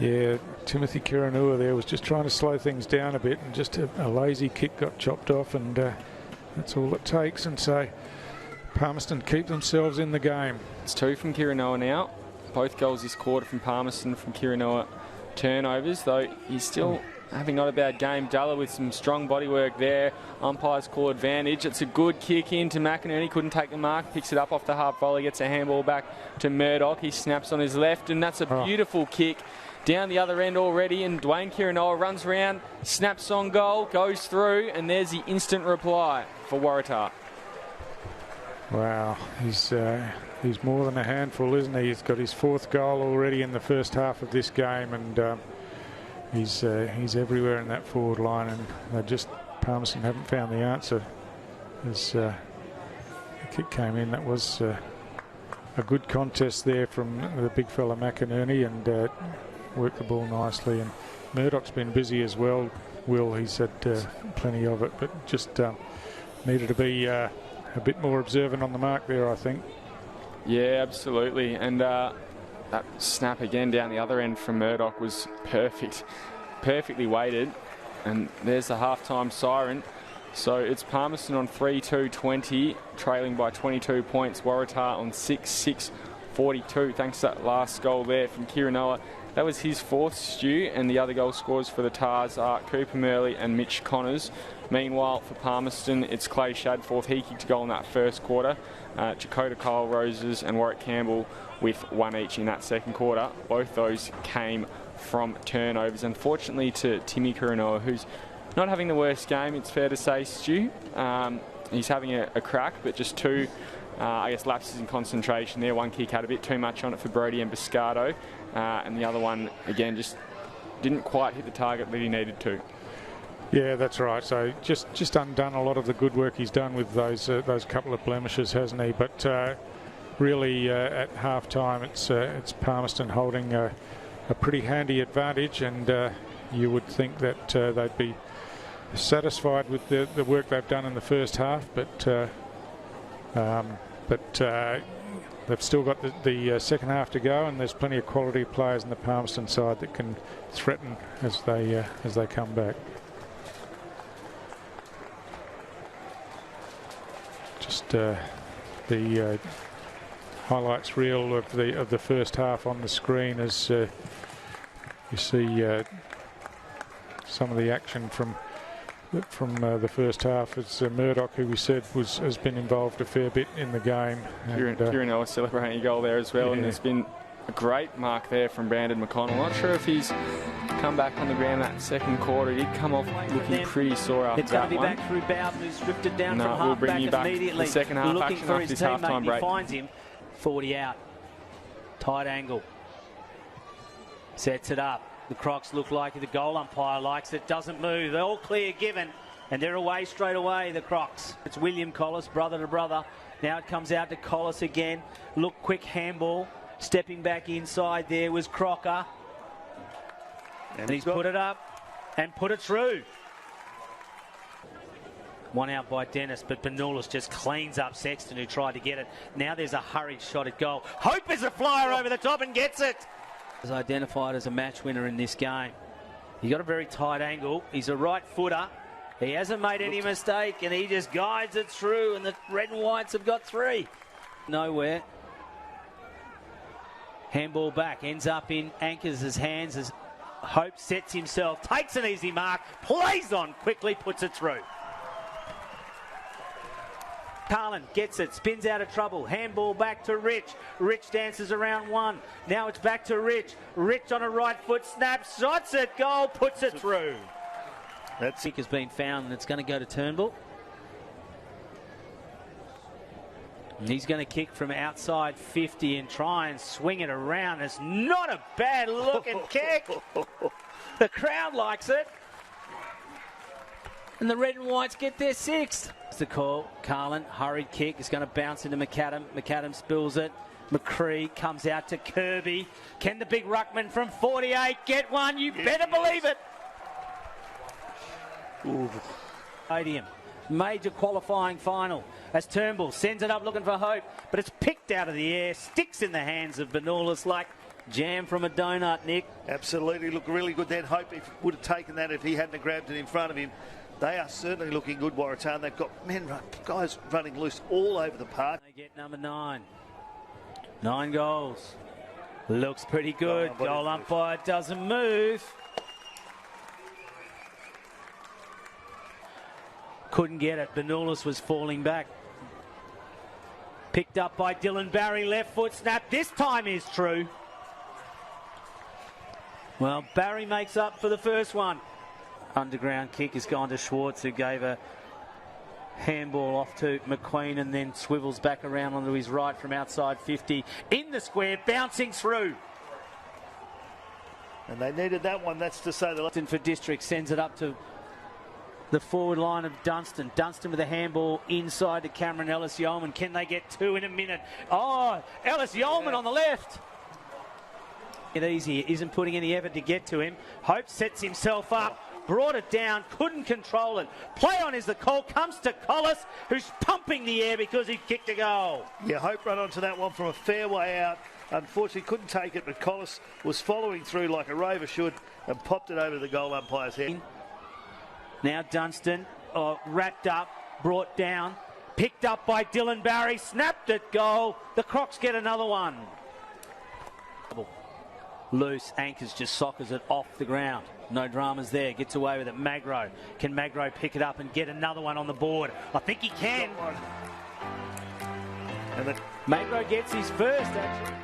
Yeah, Timothy Kiranua there was just trying to slow things down a bit, and just a lazy kick got chopped off, and that's all it takes. And so Palmerston keep themselves in the game. It's 2 from Kiranua now. Both goals this quarter from Palmerston from Kiranua turnovers, though he's still having not a bad game. Dulla with some strong bodywork there. Umpires call advantage. It's a good kick into McInerney. Couldn't take the mark. Picks it up off the half volley. Gets a handball back to Murdoch. He snaps on his left, and that's a beautiful kick down the other end already. And Dwayne Kiranua runs around, snaps on goal, goes through, and there's the instant reply for Waratah. Wow, he's more than a handful, isn't he? He's got his 4th goal already in the first half of this game, and he's everywhere in that forward line, and Palmerston haven't found the answer. As the kick came in, that was a good contest there from the big fella McInerney, and worked the ball nicely. And Murdoch's been busy as well. He's had plenty of it, but just needed to be a bit more observant on the mark there, I think. Yeah, absolutely. And that snap again down the other end from Murdoch was perfectly weighted. And there's the half-time siren. So it's Palmerston on 3-2-20, trailing by 22 points. Waratah on 6-6-42, thanks to that last goal there from Kiranua. That was his 4th, Stu, and the other goal scorers for the Tars are Cooper Murley and Mitch Connors. Meanwhile, for Palmerston, it's Clay Shadforth. He kicked a goal in that first quarter. Chakota Kyle Roses and Warwick Campbell with 1 each in that second quarter. Both those came from turnovers. Unfortunately to Timmy Kiranua, who's not having the worst game, it's fair to say, Stu. He's having a crack, but just 2, lapses in concentration there. One kick had a bit too much on it for Brody and Biscardo. And the other one, again, just didn't quite hit the target that he needed to. Yeah, that's right. So just undone a lot of the good work he's done with those couple of blemishes, hasn't he? But really, at half-time, it's Palmerston holding a pretty handy advantage, and you would think that they'd be satisfied with the work they've done in the first half, but they've still got the second half to go, and there's plenty of quality players in the Palmerston side that can threaten as they come back. Just the highlights reel of the first half on the screen as you see some of the action from the first half. It's Murdoch, who we said has been involved a fair bit in the game. Kiranua celebrating a goal there as well, and there's been a great mark there from Brandon McConnell. Not sure if he's come back on the ground that second quarter. He did come off looking pretty sore after that one. It's going to be back through Bowden, who's drifted down from half we'll bring back immediately. The second half looking action for after his this teammate, half-time break. He finds him. 40 out. Tight angle. Sets it up. The Crocs look like the goal umpire likes it. Doesn't move. They're all clear given. And they're away straight away, the Crocs. It's William Collis, brother to brother. Now it comes out to Collis again. Look, quick handball. Stepping back inside there was Crocker. And he's put it up and put it through. One out by Dennis, but Benulis just cleans up Sexton, who tried to get it. Now there's a hurried shot at goal. Hope is a flyer over the top and gets it. Is identified as a match winner in this game. He got a very tight angle. He's a right footer. He hasn't made any mistake, and he just guides it through, and the red and whites have got 3. Nowhere. Handball back, ends up in Anchors' hands as Hope sets himself, takes an easy mark, plays on quickly, puts it through. Carlin gets it, spins out of trouble, handball back to Rich. Rich dances around 1. Now it's back to Rich. Rich on a right foot, snaps, shots it, goal, puts it through. That kick has been found, and it's going to go to Turnbull. He's going to kick from outside 50 and try and swing it around. It's not a bad looking kick. The crowd likes it. And the red and whites get their sixth. That's the call. Carlin, hurried kick. Is going to bounce into McAdam. McAdam spills it. McCree comes out to Kirby. Can the big ruckman from 48 get one? You better believe it. Ooh. Stadium. Major qualifying final as Turnbull sends it up looking for hope, but it's picked out of the air, sticks in the hands of Benulis like jam from a donut, Nick. Absolutely, look really good then. Hope if would have taken that if he hadn't have grabbed it in front of him. They are certainly looking good, Waratah. They've got guys running loose all over the park. They get number 9. 9 goals. Looks pretty good. Goal umpire doesn't move. Couldn't get it. Benulis was falling back. Picked up by Dylan Barry. Left foot snap. This time is true. Well, Barry makes up for the first one. Underground kick has gone to Schwartz, who gave a handball off to McQueen and then swivels back around onto his right from outside 50. In the square, bouncing through. And they needed that one, that's to say. The for District sends it up to the forward line of Dunstan. Dunstan with a handball inside to Cameron Ellis-Yeoman. Can they get 2 in a minute? Oh, Ellis-Yeoman on the left. It easy. Isn't putting any effort to get to him. Hope sets himself up. Brought it down. Couldn't control it. Play on is the call. Comes to Collis, who's pumping the air because he kicked a goal. Yeah, Hope run onto that one from a fair way out. Unfortunately, couldn't take it, but Collis was following through like a rover should and popped it over the goal umpire's head. Now Dunstan, wrapped up, brought down, picked up by Dylan Barry, snapped at goal. The Crocs get another one. Loose, anchors just soccers it off the ground. No dramas there, gets away with it. Magro. Can Magro pick it up and get another one on the board? I think he can. And Magro gets his first, actually.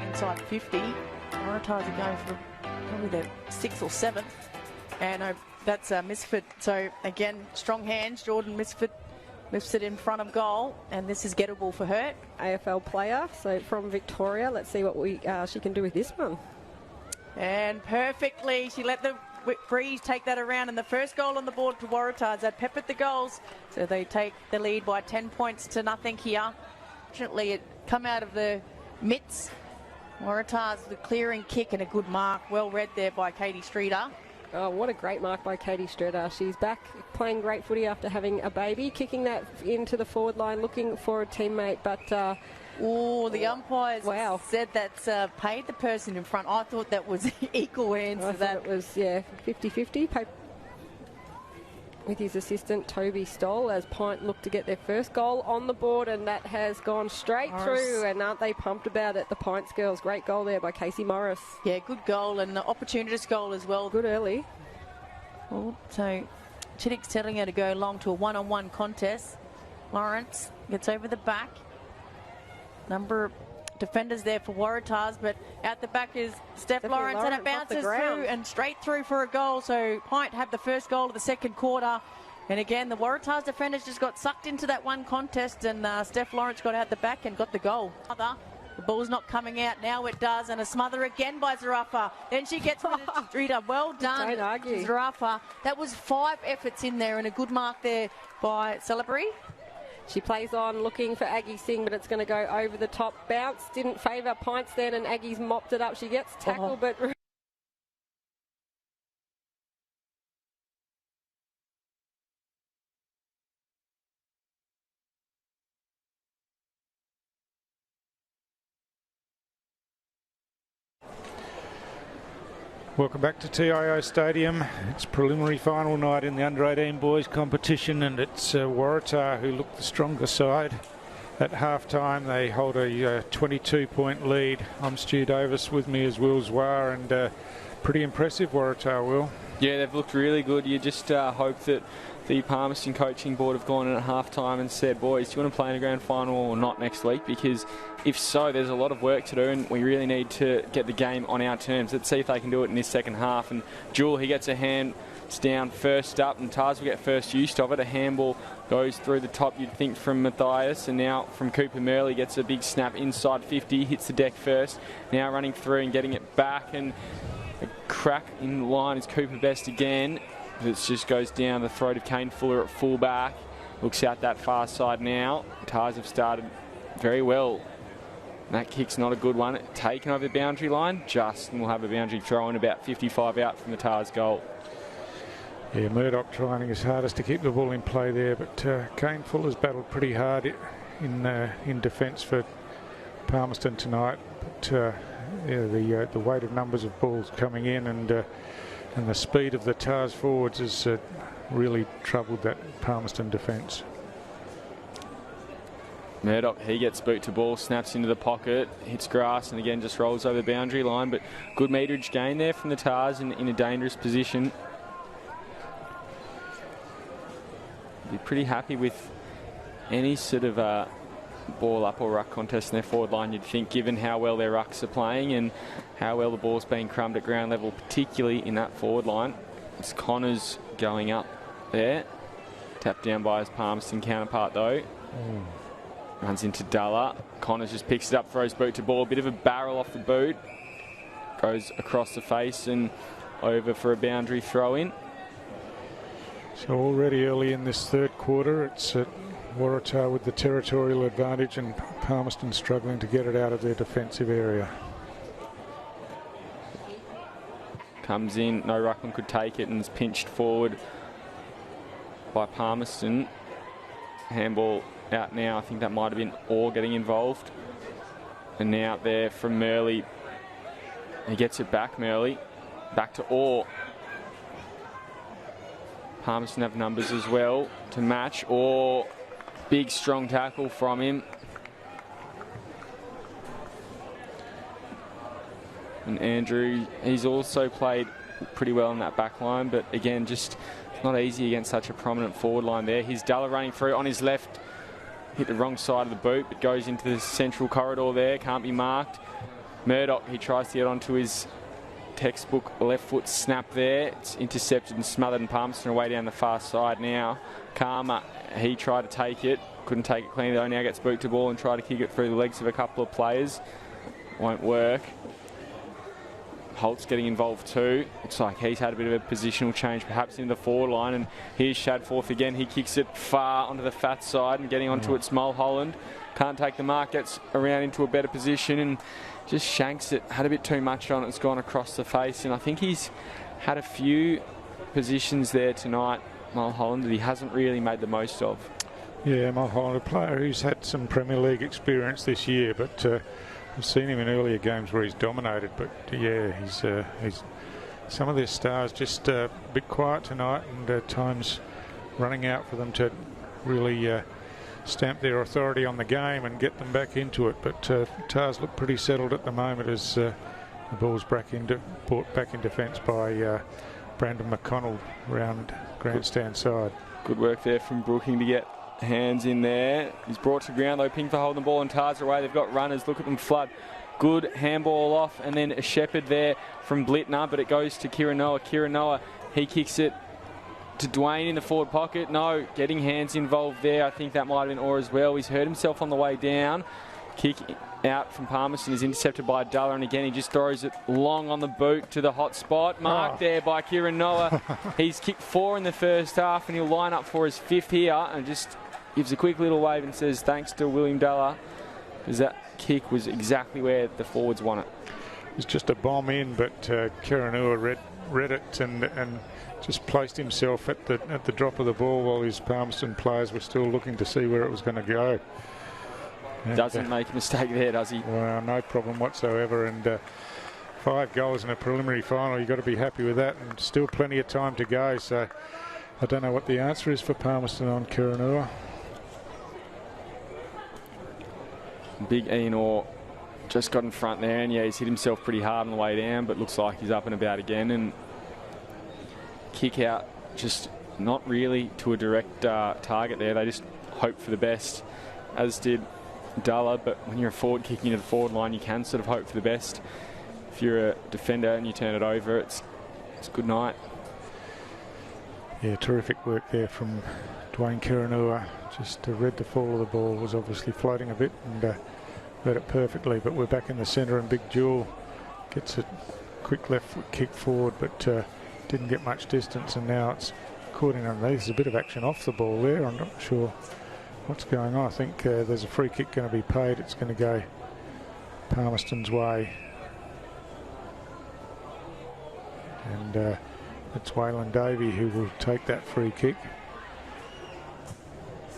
Inside 50, Waratahs are going for probably the 6th or 7th, and that's Misfit. So again, strong hands. Jordan Misfit lifts it in front of goal, and this is gettable for her. AFL player, so from Victoria. Let's see what she can do with this one. And perfectly, she let the breeze take that around, and the first goal on the board to Waratahs. That peppered the goals, so they take the lead by 10 points to nothing here. Fortunately, it come out of the mitts. Waratahs, the clearing kick and a good mark. Well read there by Katie Streeter. Oh, what a great mark by Katie Streeter. She's back playing great footy after having a baby, kicking that into the forward line, looking for a teammate, but... the umpires said that's paid the person in front. I thought that was equal hands for that. It was, 50-50. with his assistant Toby Stoll as Pint look to get their first goal on the board, and that has gone straight through, and aren't they pumped about it, the Pints girls. Great goal there by Casey Morris. Yeah, good goal, and the opportunist goal as well. Good early. Oh, so Chittick's telling her to go along to a one-on-one contest. Lawrence gets over the back. Number of defenders there for Waratahs, but out the back is Steph Lawrence, and it bounces through and straight through for a goal. So Pint have the first goal of the second quarter. And again, the Waratahs defenders just got sucked into that one contest, and Steph Lawrence got out the back and got the goal. The ball's not coming out. Now it does, and a smother again by Zarafa. Then she gets with a streeter. Well done, Don't argue. Zarafa. That was 5 efforts in there, and a good mark there by Celebrity. She plays on looking for Aggie Singh, but it's going to go over the top. Bounce didn't favour Pints then, and Aggie's mopped it up. She gets tackled, but... Welcome back to TIO Stadium. It's preliminary final night in the under-18 boys competition, and it's Waratah who look the stronger side. At half-time, they hold a 22-point lead. I'm Stu Davis, with me as Will Zwar, and pretty impressive Waratah, Will. Yeah, they've looked really good. You just hope that the Palmerston coaching board have gone in at half-time and said, boys, do you want to play in a grand final or not next week? Because if so, there's a lot of work to do, and we really need to get the game on our terms. Let's see if they can do it in this second half. And Jewel, he gets a hand down first up, and Tars will get first use of it. A handball goes through the top, you'd think, from Matthias, and now from Cooper Merley gets a big snap inside 50, hits the deck first. Now running through and getting it back, and a crack in line is Cooper Best again. It just goes down the throat of Kane Fuller at full back. Looks out that far side now. Tars have started very well. That kick's not a good one. Taken over the boundary line, and we'll have a boundary throw in about 55 out from the Tars goal. Yeah, Murdoch trying his hardest to keep the ball in play there, but Kane Fuller's battled pretty hard in defence for Palmerston tonight. But yeah, the weight of numbers of balls coming in, and the speed of the Tars forwards has really troubled that Palmerston defence. Murdoch, he gets boot to ball, snaps into the pocket, hits grass, and again just rolls over the boundary line. But good meterage gain there from the Tars in a dangerous position. Be pretty happy with any sort of ball up or ruck contest in their forward line, you'd think, given how well their rucks are playing and how well the ball's being crumbed at ground level, particularly in that forward line. It's Connors going up there. Tapped down by his Palmerston counterpart though. Runs into Dulla. Connors just picks it up, throws boot to ball. A bit of a barrel off the boot. Goes across the face and over for a boundary throw in. So already early in this third quarter, it's Waratah with the territorial advantage, and Palmerston struggling to get it out of their defensive area. Comes in, no ruckman could take it, and is pinched forward by Palmerston. Handball out now. I think that might have been Orr getting involved. And now out there from Merley. He gets it back, Merley. Back to Orr. Palmerston have numbers as well to match. Orr, big strong tackle from him. And Andrew, he's also played pretty well in that back line, but again, just not easy against such a prominent forward line there. Here's Dulla running through on his left. Hit the wrong side of the boot, but goes into the central corridor there. Can't be marked. Murdoch, he tries to get onto his textbook left foot snap there. It's intercepted and smothered, and Palmerston away down the far side now. Karma, he tried to take it. Couldn't take it clean though. Now gets boot to ball and try to kick it through the legs of a couple of players. Won't work. Holt's getting involved too. Looks like he's had a bit of a positional change, perhaps into the forward line. And here's Shadforth again. He kicks it far onto the fat side and getting onto it. Mulholland can't take the mark. Gets around into a better position and just shanks it. Had a bit too much on it. It's gone across the face. And I think he's had a few positions there tonight, Mulholland, that he hasn't really made the most of. Yeah, Mulholland, a player who's had some Premier League experience this year, but I've seen him in earlier games where he's dominated. But yeah, he's some of their stars just a bit quiet tonight, and at times running out for them to really stamp their authority on the game and get them back into it. But Tars look pretty settled at the moment as the ball's brought back in defence by Brandon McConnell round grandstand side. Good work there from Brooking to get hands in there. He's brought to ground though. Pingford holding the ball and Tars away. They've got runners. Look at them flood. Good handball off, and then a shepherd there from Blittner, but it goes to Kieran Noah. Kieran Noah, he kicks it to Dwayne in the forward pocket. No, getting hands involved there. I think that might have been Orr as well. He's hurt himself on the way down. Kick out from Palmerston is intercepted by Duller, and again he just throws it long on the boot to the hot spot. Marked there by Kieran Noah. He's kicked 4 in the first half, and he'll line up for his 5th here, and just gives a quick little wave and says thanks to William Duller, because that kick was exactly where the forwards want it. It's just a bomb in, but Kieran Noah read it and just placed himself at the drop of the ball while his Palmerston players were still looking to see where it was going to go. And, doesn't make a mistake there, does he? Well, no problem whatsoever. And 5 goals in a preliminary final, you've got to be happy with that, and still plenty of time to go. So I don't know what the answer is for Palmerston on Kieran Noah. Big Ian Orr just got in front there, and yeah, he's hit himself pretty hard on the way down, but looks like he's up and about again. And kick out, just not really to a direct target there. They just hope for the best, as did Duller. But when you're a forward kicking into the forward line, you can sort of hope for the best. If you're a defender and you turn it over, it's good night. Yeah, terrific work there from Dwayne Kiranua. Just read the fall of the ball, was obviously floating a bit and read it perfectly. But we're back in the centre, and Big Jewel gets a quick left foot kick forward, but didn't get much distance, and now it's caught in underneath. There's a bit of action off the ball there. I'm not sure what's going on. I think there's a free kick going to be paid. It's going to go Palmerston's way. And it's Waylon Davey who will take that free kick.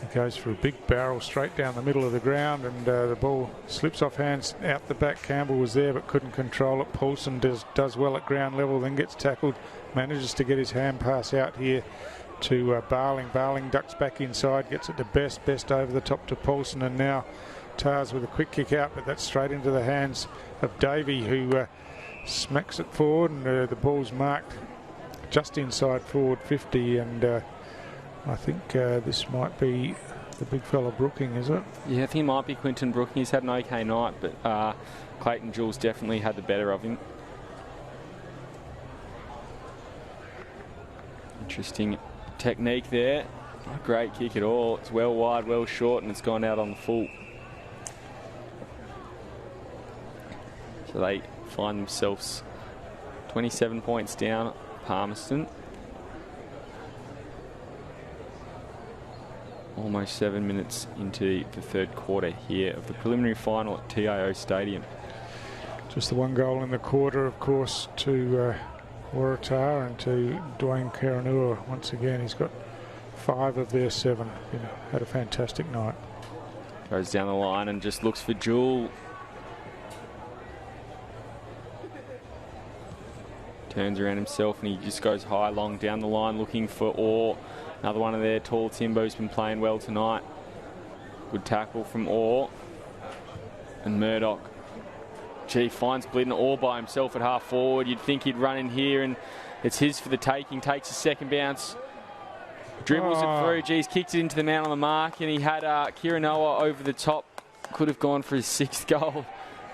He goes for a big barrel straight down the middle of the ground, and the ball slips off hands out the back. Campbell was there but couldn't control it. Paulson does well at ground level, then gets tackled, manages to get his hand pass out here to Barling. Barling ducks back inside, gets it to Best over the top to Paulson, and now Tars with a quick kick out, but that's straight into the hands of Davey, who smacks it forward, and the ball's marked just inside forward 50, and I think this might be the big fella Brooking, is it? Yeah, I think it might be Quinton Brooking. He's had an okay night, but Clayton Jules definitely had the better of him. Interesting technique there. Not a great kick at all. It's well wide, well short, and it's gone out on the full. So they find themselves 27 points down, Palmerston. Almost 7 minutes into the third quarter here of the preliminary final at TIO Stadium. Just the one goal in the quarter, of course, to Waratah and to Dwayne Karanua. Once again, he's got 5 of their 7. Had a fantastic night. Goes down the line and just looks for Jewel. Turns around himself and he just goes high, long down the line looking for Orr. Another one of their tall Timbo's been playing well tonight. Good tackle from Orr. And Murdoch. Gee, finds Blitten all by himself at half forward. You'd think he'd run in here, and it's his for the taking. Takes a second bounce. Dribbles it through. Geez, kicks it into the man on the mark, and he had Kieran Noah over the top. Could have gone for his 6th goal.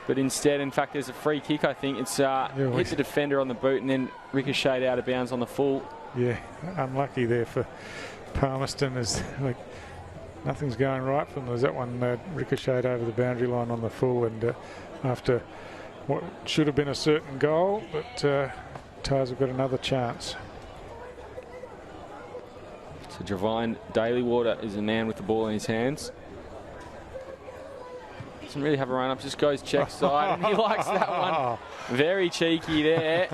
But instead, in fact, there's a free kick, I think. It's hit the defender on the boot and then ricocheted out of bounds on the full. Yeah, unlucky there for Palmerston, as like nothing's going right for them. There's that one ricocheted over the boundary line on the full, and after what should have been a certain goal, but Tars have got another chance. So Javine Dalywater is a man with the ball in his hands. Doesn't really have a run up, just goes check side, and he likes that one. Very cheeky there.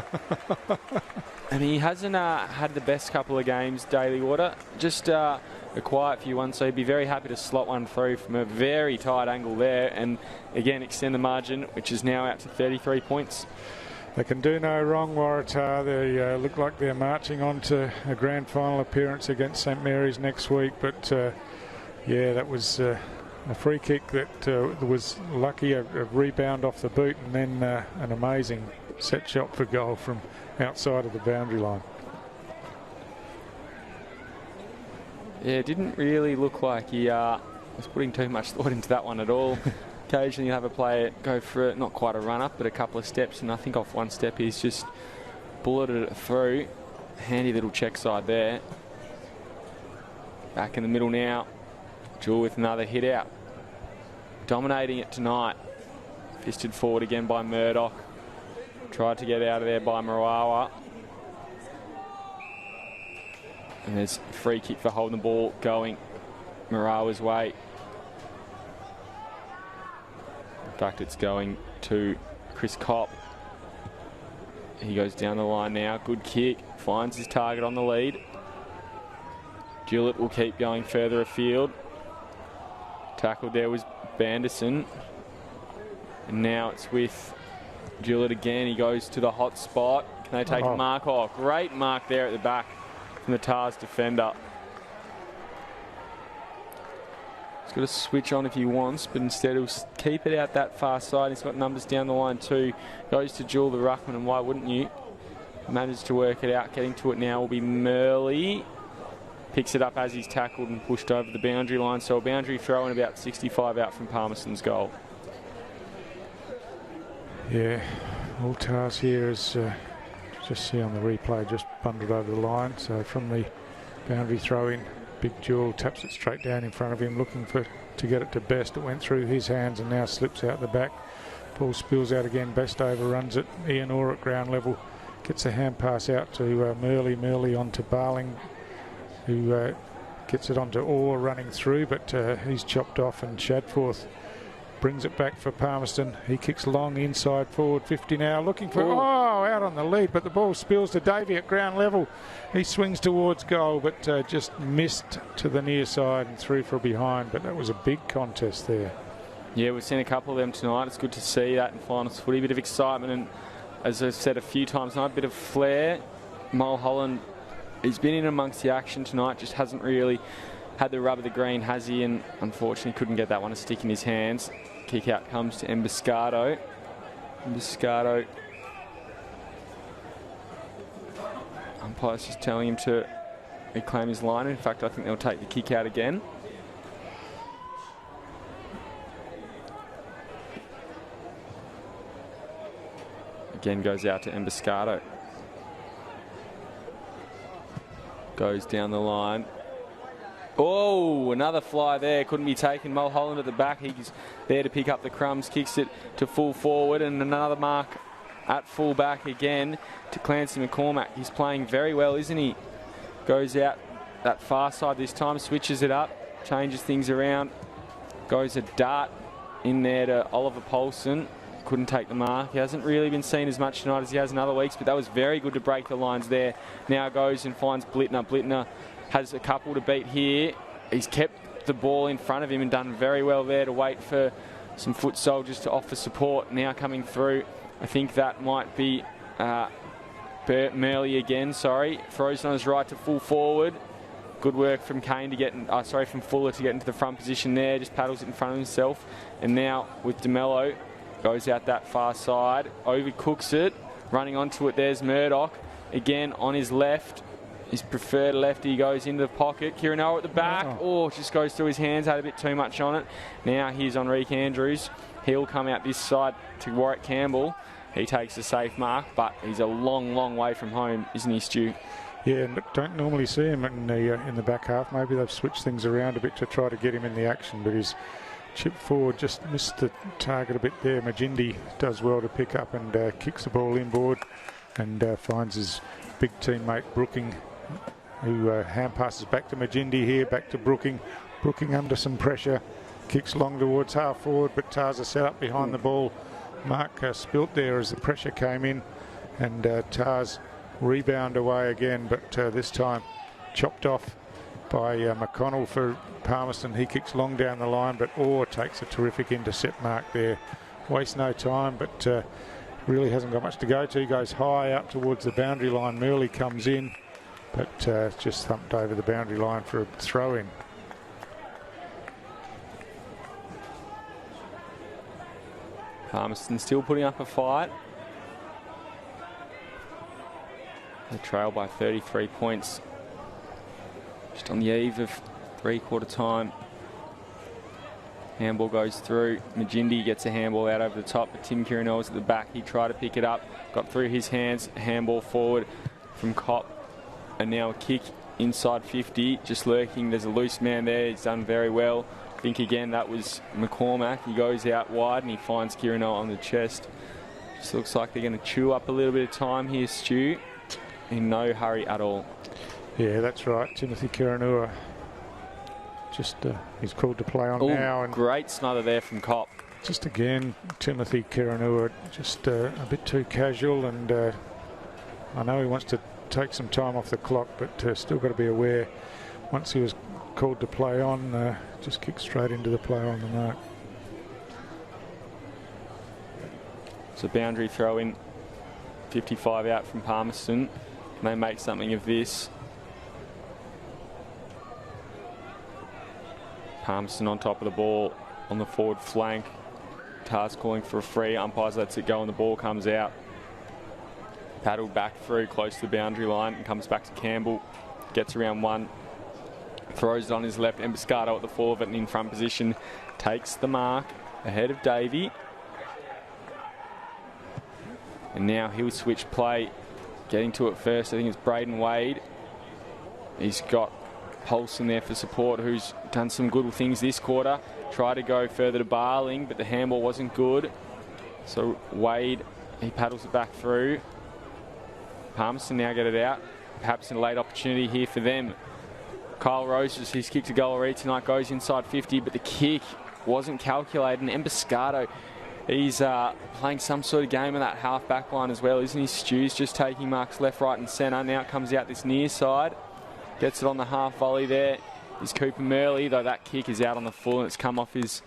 And he hasn't had the best couple of games, Dalywater. Just a quiet few ones, so he'd be very happy to slot one through from a very tight angle there, and again extend the margin, which is now out to 33 points. They can do no wrong, Waratah. They look like they're marching on to a grand final appearance against St Mary's next week. But, yeah, that was a free kick that was lucky, a rebound off the boot, and then an amazing set shot for goal from outside of the boundary line. Yeah, it didn't really look like he was putting too much thought into that one at all. Occasionally you have a player go for it, not quite a run-up, but a couple of steps, and I think off one step he's just bulleted it through. Handy little check side there. Back in the middle now. Jewel with another hit out. Dominating it tonight. Fisted forward again by Murdoch. Tried to get out of there by Marawa. And there's a free kick for holding the ball going Marawa's way. In fact, it's going to Chris Kopp. He goes down the line now. Good kick. Finds his target on the lead. Gillett will keep going further afield. Tackled there was Banderson. And now it's with Gillett again. He goes to the hot spot. Can they take a mark? Oh, great mark there at the back from the Tars defender. He's got to switch on if he wants, but instead he'll keep it out that far side. He's got numbers down the line too. Goes to Jewel the ruckman, and why wouldn't you? Managed to work it out. Getting to it now will be Murley. Picks it up as he's tackled and pushed over the boundary line. So a boundary throw and about 65 out from Palmerston's goal. Yeah, all Tars here is just see on the replay, just bundled over the line. So from the boundary throw in, Big Jewel taps it straight down in front of him, looking to get it to Best. It went through his hands and now slips out the back. Ball spills out again. Best overruns it. Ian Orr at ground level gets a hand pass out to Murley. Murley onto Barling, who gets it onto Orr running through, but he's chopped off, and Shadforth brings it back for Palmerston. He kicks long inside forward 50 now, looking for out on the lead, but the ball spills to Davey at ground level. He swings towards goal, but just missed to the near side and through for behind. But that was a big contest there. Yeah, we've seen a couple of them tonight. It's good to see that in finals footy. A bit of excitement, and as I've said a few times tonight, a bit of flair. Mulholland, he's been in amongst the action tonight, just hasn't really had the rub of the green, has he? And unfortunately couldn't get that one to stick in his hands. Kick out comes to Emboscado. Emboscado. Umpire's just telling him to reclaim his line. In fact, I think they'll take the kick out again. Again goes out to Emboscado. Goes down the line. Oh, another fly there. Couldn't be taken. Mulholland at the back. He's there to pick up the crumbs. Kicks it to full forward, and another mark at full back again to Clancy McCormack. He's playing very well, isn't he? Goes out that far side this time. Switches it up. Changes things around. Goes a dart in there to Oliver Paulson. Couldn't take the mark. He hasn't really been seen as much tonight as he has in other weeks, but that was very good to break the lines there. Now goes and finds Blittner. Blittner has a couple to beat here. He's kept the ball in front of him and done very well there to wait for some foot soldiers to offer support. Now coming through, I think that might be Murley again, sorry. Frozen on his right to full forward. Good work from Kane to get, from Fuller to get into the front position there. Just paddles it in front of himself. And now with DeMello, goes out that far side. Overcooks it. Running onto it, there's Murdoch. Again on his left. His preferred lefty goes into the pocket. Kieran Ower at the back. Oh, just goes through his hands. Had a bit too much on it. Now here's Enrique Andrews. He'll come out this side to Warwick Campbell. He takes a safe mark, but he's a long, long way from home, isn't he, Stu? Yeah, and don't normally see him in the back half. Maybe they've switched things around a bit to try to get him in the action, but his chip forward just missed the target a bit there. Majindi does well to pick up and kicks the ball inboard and finds his big teammate Brooking, who hand passes back to Majindi here, back to Brooking. Brooking under some pressure, kicks long towards half forward, but Tars are set up behind the ball. Mark spilt there as the pressure came in, and Tars rebound away again, but this time chopped off by McConnell for Palmerston. He kicks long down the line, but Orr takes a terrific intercept mark there. Waste no time, but really hasn't got much to go to. He goes high up towards the boundary line. Murley comes in, but just thumped over the boundary line for a throw-in. Palmerston still putting up a fight. They trail by 33 points. Just on the eve of three-quarter time. Handball goes through. Majindi gets a handball out over the top, but Tim Kirinell's at the back. He tried to pick it up, got through his hands. Handball forward from Kopp. And now a kick inside 50, just lurking. There's a loose man there. He's done very well. I think again that was McCormack. He goes out wide and he finds Kirinell on the chest. Just looks like they're going to chew up a little bit of time here, Stu. In no hurry at all. Yeah, that's right. Timothy Kirinell. Just he's called to play on now. And great smother there from Kopp. Just again, Timothy Kirinell just a bit too casual, and I know he wants to take some time off the clock, but still got to be aware. Once he was called to play on, just kicked straight into the player on the mark. It's a boundary throw in, 55 out from Palmerston. Can they make something of this? Palmerston on top of the ball on the forward flank. Tars calling for a free. Umpires lets it go and the ball comes out. Paddled back through close to the boundary line and comes back to Campbell. Gets around one. Throws it on his left. Emboscado at the full of it and in front position. Takes the mark ahead of Davey. And now he'll switch play. Getting to it first, I think it's Braden Wade. He's got Paulson there for support, who's done some good things this quarter. Tried to go further to Barling, but the handball wasn't good. So Wade, he paddles it back through. Palmerston now get it out. Perhaps a late opportunity here for them. Kyle Rose, just his kick to goal already tonight, goes inside 50, but the kick wasn't calculated. And Emboscado, he's playing some sort of game in that half back line as well, isn't he? Stu's just taking marks left, right and centre. Now it comes out this near side. Gets it on the half volley there. Is Cooper Murley, though that kick is out on the full and it's come off his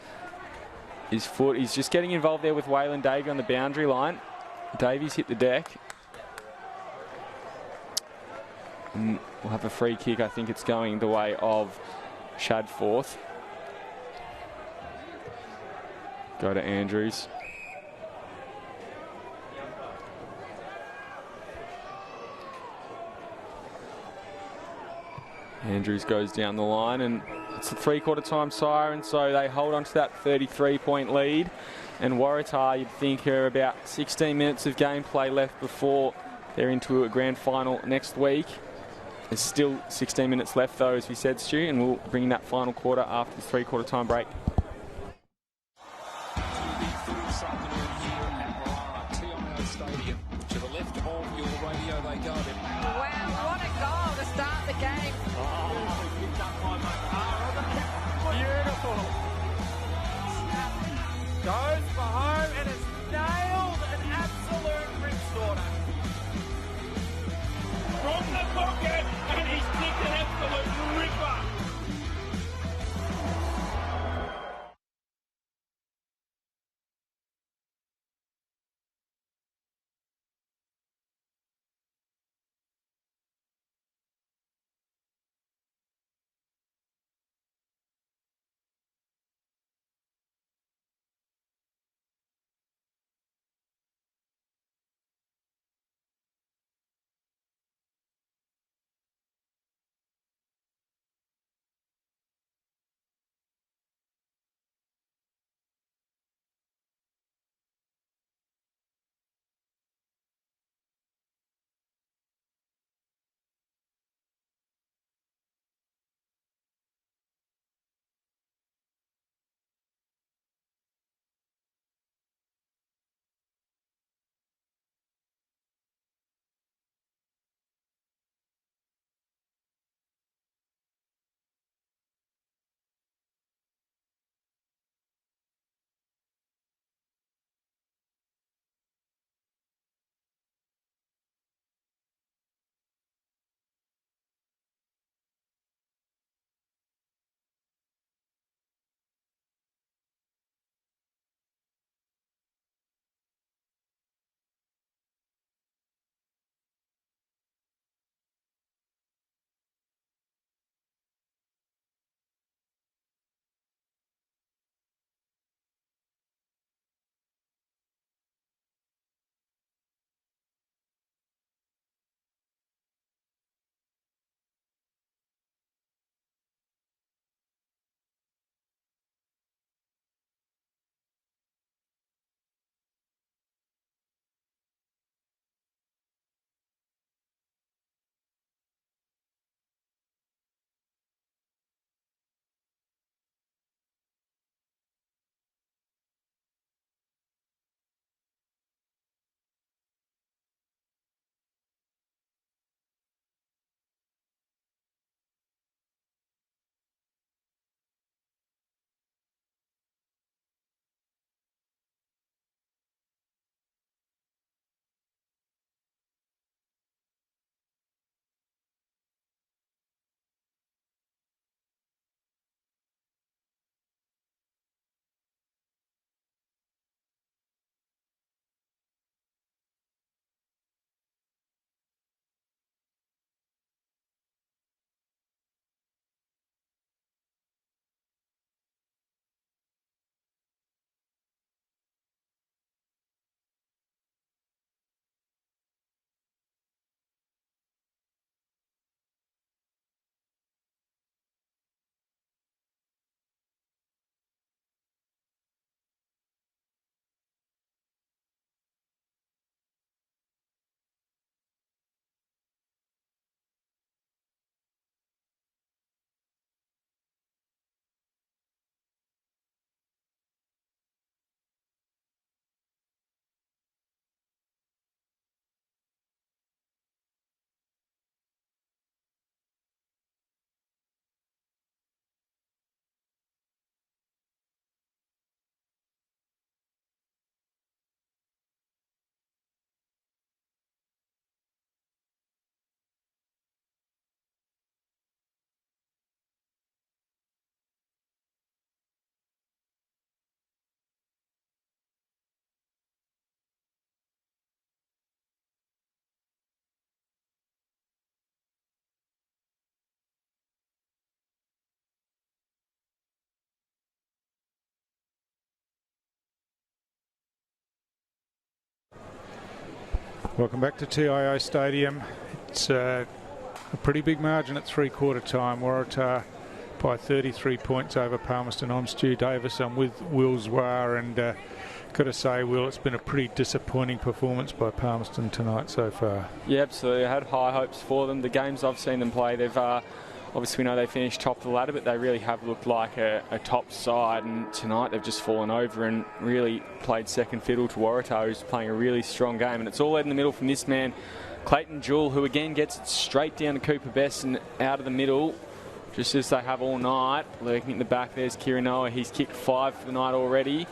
foot. He's just getting involved there with Waylon Davey on the boundary line. Davies hit the deck. And we'll have a free kick. I think it's going the way of Shadforth. Go to Andrews. Andrews goes down the line and it's a three-quarter time siren, so they hold on to that 33-point lead. And Waratah, you'd think, are about 16 minutes of gameplay left before they're into a grand final next week. There's still 16 minutes left, though, as we said, Stu, and we'll bring that final quarter after the three-quarter time break. This afternoon here at Waratah, TIO Stadium. To the left of your radio they go. Wow, what a goal to start the game. Picked up by McCarroll. Beautiful. Goes for home and has nailed an absolute ripsorter. From the pocket, and he's kicked an absolute ripper. Welcome back to TIO Stadium. It's a pretty big margin at three-quarter time. Waratah by 33 points over Palmerston. I'm Stu Davis. I'm with Will Zwar, and got to say, Will, it's been a pretty disappointing performance by Palmerston tonight so far. Yeah, absolutely. I had high hopes for them. The games I've seen them play, they've obviously, we know they finished top of the ladder, but they really have looked like a top side, and tonight they've just fallen over and really played second fiddle to Waratah, who's playing a really strong game. And it's all led in the middle from this man, Clayton Jewell, who again gets it straight down to Cooper Best and out of the middle, just as they have all night. Lurking in the back, there's Kirinoa. He's kicked 5 for the night already.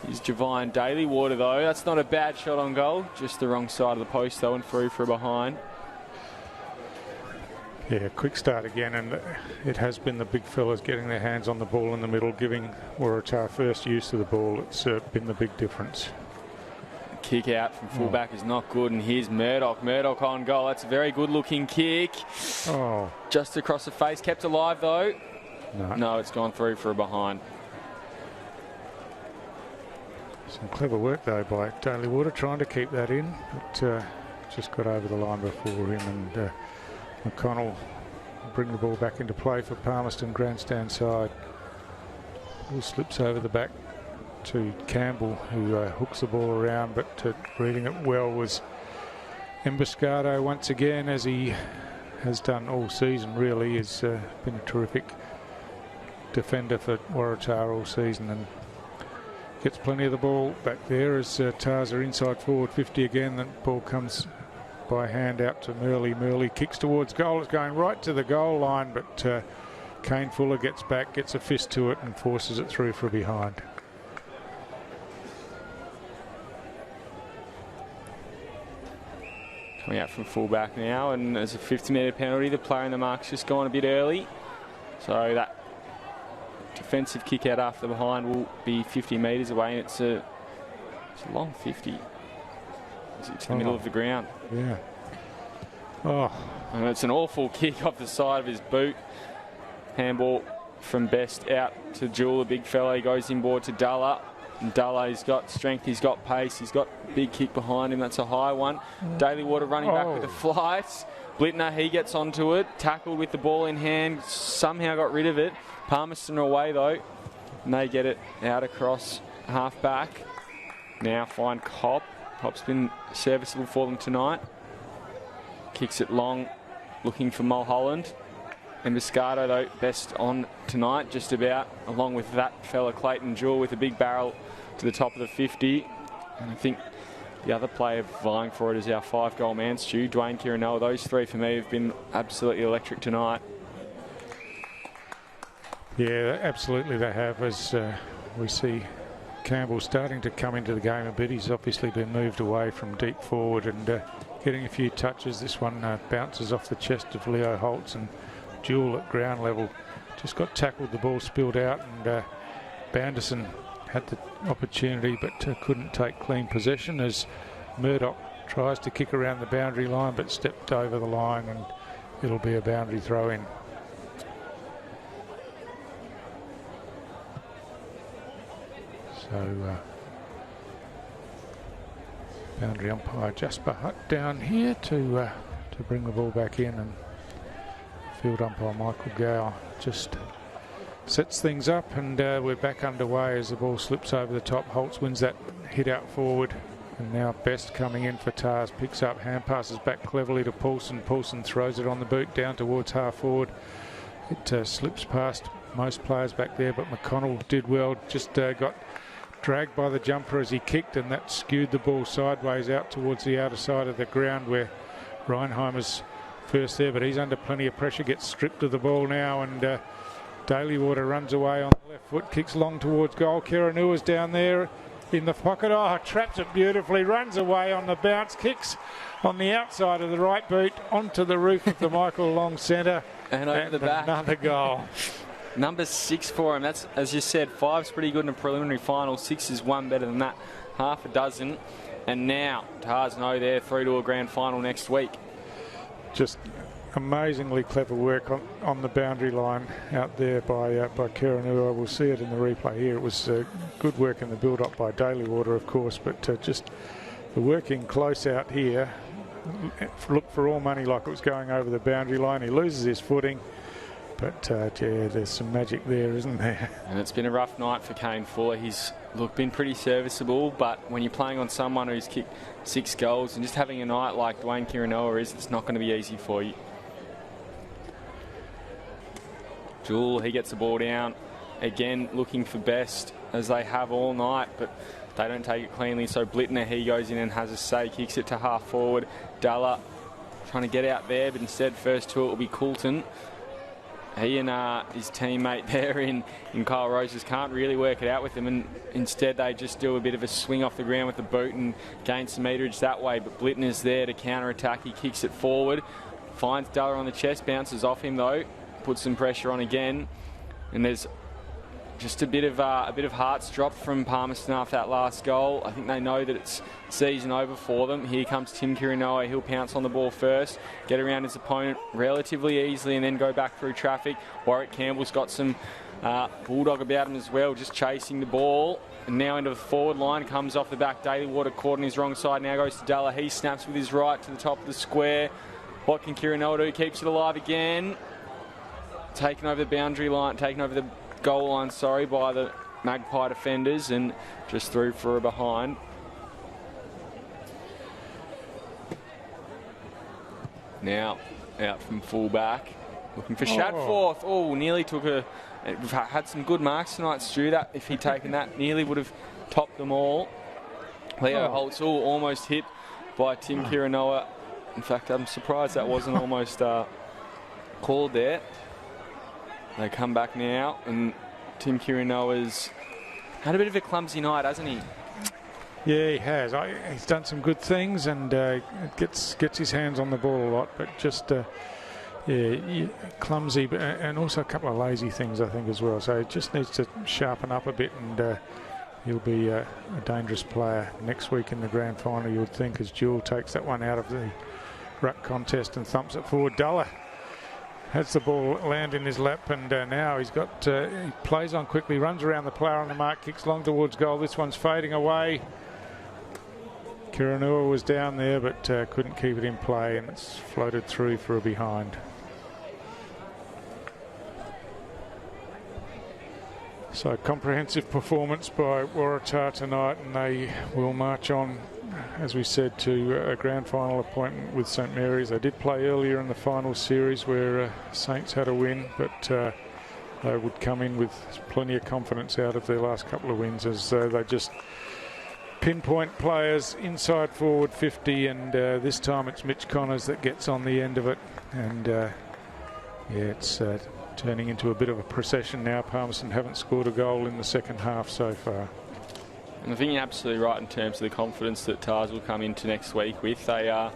Here's Javine Dalywater, though. That's not a bad shot on goal, just the wrong side of the post, though, and through for a behind. Yeah, quick start again, and it has been the big fellas getting their hands on the ball in the middle, giving Waratah first use of the ball. It's been the big difference. Kick out from fullback is not good, and here's Murdoch. Murdoch on goal. That's a very good-looking kick. Oh. Just across the face. Kept alive, though. No, it's gone through for a behind. Some clever work, though, by Dalywater, trying to keep that in, but just got over the line before him, and McConnell will bring the ball back into play for Palmerston grandstand side. Ball slips over the back to Campbell, who hooks the ball around, but reading it well was Emboscado once again, as he has done all season, really. Has been a terrific defender for Waratah all season, and gets plenty of the ball back there as Tarza inside forward 50 again. The ball comes by hand out to Murley. Murley kicks towards goal. It's going right to the goal line, but Kane Fuller gets back, gets a fist to it, and forces it through for a behind. Coming out from fullback now, and there's a 50-metre penalty. The player in the mark's just gone a bit early, so that defensive kick out after the behind will be 50 metres away, and it's a long 50. It's the middle of the ground. Yeah. Oh. And it's an awful kick off the side of his boot. Handball from Best out to Jewell, a big fella. He goes inboard to Dulla. And Dulla, he's got strength, he's got pace, he's got a big kick behind him. That's a high one. Dalywater running back with a flight. Blittner, he gets onto it. Tackled with the ball in hand. Somehow got rid of it. Palmerston away, though. And they get it out across half back. Now find Cobb. Cobb's been serviceable for them tonight. Kicks it long, looking for Mulholland. And Moscato, though, Best on tonight, just about, along with that fella Clayton Jewell with a big barrel to the top of the 50. And I think the other player vying for it is our 5-goal man, Stu, Dwayne Kirinoa. Those three for me have been absolutely electric tonight. Yeah, absolutely they have, as we see Campbell starting to come into the game a bit. He's obviously been moved away from deep forward and getting a few touches. This one bounces off the chest of Leo Holtz, and Jewell at ground level just got tackled, the ball spilled out, and Banderson had the opportunity but couldn't take clean possession as Murdoch tries to kick around the boundary line but stepped over the line, and it'll be a boundary throw in. So boundary umpire Jasper Hutt down here to bring the ball back in, and field umpire Michael Gow just sets things up, and we're back underway as the ball slips over the top. Holtz wins that hit out forward, and now Best coming in for Tars, picks up, hand passes back cleverly to Poulsen. Poulsen throws it on the boot down towards half forward. It slips past most players back there, but McConnell did well, just got dragged by the jumper as he kicked, and that skewed the ball sideways out towards the outer side of the ground where Reinheimer's first there, but he's under plenty of pressure, gets stripped of the ball now, and Dalywater runs away on the left foot, kicks long towards goal. Kiranua's down there in the pocket. Oh, traps it beautifully, runs away on the bounce, kicks on the outside of the right boot onto the roof of the Michael Long Centre, and over the back. Another goal. Number 6 for him. That's, as you said, 5's pretty good in a preliminary final. 6 is one better than that. Half a dozen. And now, Tars know they're through to a grand final next week. Just amazingly clever work on the boundary line out there by Kiranua. We'll see it in the replay here. It was good work in the build-up by Dalywater, of course, but just the working close out here looked for all money like it was going over the boundary line. He loses his footing. But, yeah, there's some magic there, isn't there? And it's been a rough night for Kane Fuller. He's been pretty serviceable, but when you're playing on someone who's kicked 6 goals and just having a night like Dwayne Kirinoa is, it's not going to be easy for you. Jewel, he gets the ball down. Again, looking for best, as they have all night, but they don't take it cleanly. So Blittner, he goes in and has a say, kicks it to half forward. Dalla trying to get out there, but instead first to it will be Coulton. He and his teammate there in Kyle Roses can't really work it out with him, and instead they just do a bit of a swing off the ground with the boot and gain some meterage that way. But Blittner's there to counter-attack. He kicks it forward, finds Dalla on the chest, bounces off him though, puts some pressure on again, and there's just a bit of hearts dropped from Palmerston after that last goal. I think they know that it's season over for them. Here comes Tim Kirinoa. He'll pounce on the ball first, get around his opponent relatively easily, and then go back through traffic. Warwick Campbell's got some bulldog about him as well, just chasing the ball. And now into the forward line, comes off the back. Daly Water caught on his wrong side. Now goes to Dalla. He snaps with his right to the top of the square. What can Kirinoa do? Keeps it alive again. Taken over the boundary line, taken over the goal line, by the Magpie defenders, and just through for a behind. Now out from full back, looking for Shadforth. Oh, nearly took a... We've had some good marks tonight, Stu. That if he'd taken that, nearly would have topped them all. Leo Holtz almost hit by Tim Kirinoa. In fact, I'm surprised that wasn't almost called there. They come back now, and Tim Kirinoa's had a bit of a clumsy night, hasn't he? Yeah, he has. He's done some good things and gets his hands on the ball a lot, but just clumsy, and also a couple of lazy things, I think, as well. So he just needs to sharpen up a bit, and he'll be a dangerous player next week in the grand final, you would think, as Jewel takes that one out of the ruck contest and thumps it forward. Dalla has the ball land in his lap, and now he's got, he plays on quickly, runs around the player on the mark, kicks long towards goal. This one's fading away. Kirinoa was down there, but couldn't keep it in play, and it's floated through for a behind. So comprehensive performance by Waratah tonight, and they will march on, as we said, to a grand final appointment with St Mary's. They did play earlier in the final series where Saints had a win, but they would come in with plenty of confidence out of their last couple of wins, as they just pinpoint players inside forward 50, and this time it's Mitch Connors that gets on the end of it, and it's turning into a bit of a procession now. Palmerston haven't scored a goal in the second half so far. And I think you're absolutely right in terms of the confidence that Tars will come into next week with. They